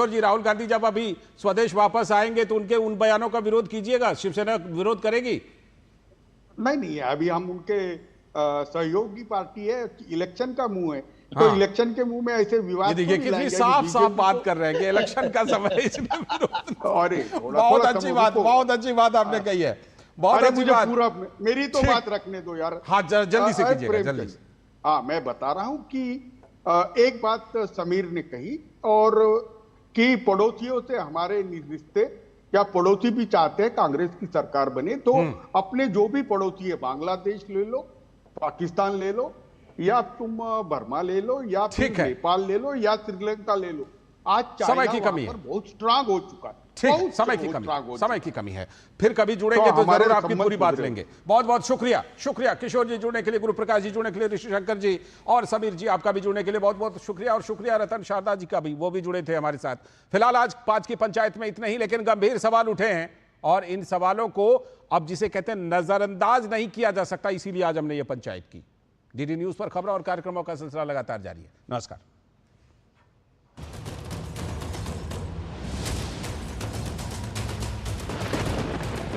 जी, राहुल गांधी जब अभी स्वदेश वापस आएंगे तो उनके उन बयानों का विरोध कीजिएगा? शिवसेना विरोध करेगी? नहीं, अभी हम उनके सहयोगी पार्टी है, इलेक्शन का मुंह है, तो इलेक्शन के मुंह में ऐसे विवाद देखिए कितनी साफ बात कर रहे हैं कि इलेक्शन का समय इसमें विरोध। बहुत अच्छी बात आपने कही है, बहुत अच्छी बात। मेरी तो बात रखने दो यार। हाँ जल्दी से कीजिएगा, जल्दी से। हाँ, मैं बता रहा हूं कि एक बात समीर ने कही और कि पड़ोसियों से हमारे रिश्ते, क्या पड़ोसी भी चाहते हैं कांग्रेस की सरकार बने, तो अपने जो भी पड़ोसी है, बांग्लादेश ले लो, पाकिस्तान ले लो, या तुम बर्मा ले लो, या फिर नेपाल ले लो, या श्रीलंका ले लो। आज समय की कमी है, बहुत स्ट्रांग हो चुका है। ठीक, समय की कमी है। फिर कभी जुड़ेंगे तो जरूर आपकी पूरी बात लेंगे। बहुत बहुत शुक्रिया, शुक्रिया किशोर जी जुड़ने के लिए, गुरु प्रकाश जी जुड़ने के लिए, ऋषि शंकर जी और समीर जी आपका भी जुड़ने के लिए बहुत बहुत शुक्रिया। और शुक्रिया रतन शारदा जी का भी, वो भी जुड़े थे हमारे साथ। फिलहाल आज 5 की पंचायत में इतने ही, लेकिन गंभीर सवाल उठे हैं और इन सवालों को अब जिसे कहते हैं नजरअंदाज नहीं किया जा सकता, इसीलिए आज हमने ये पंचायत की। डीडी न्यूज पर खबरों और कार्यक्रमों का सिलसिला लगातार जारी है। नमस्कार।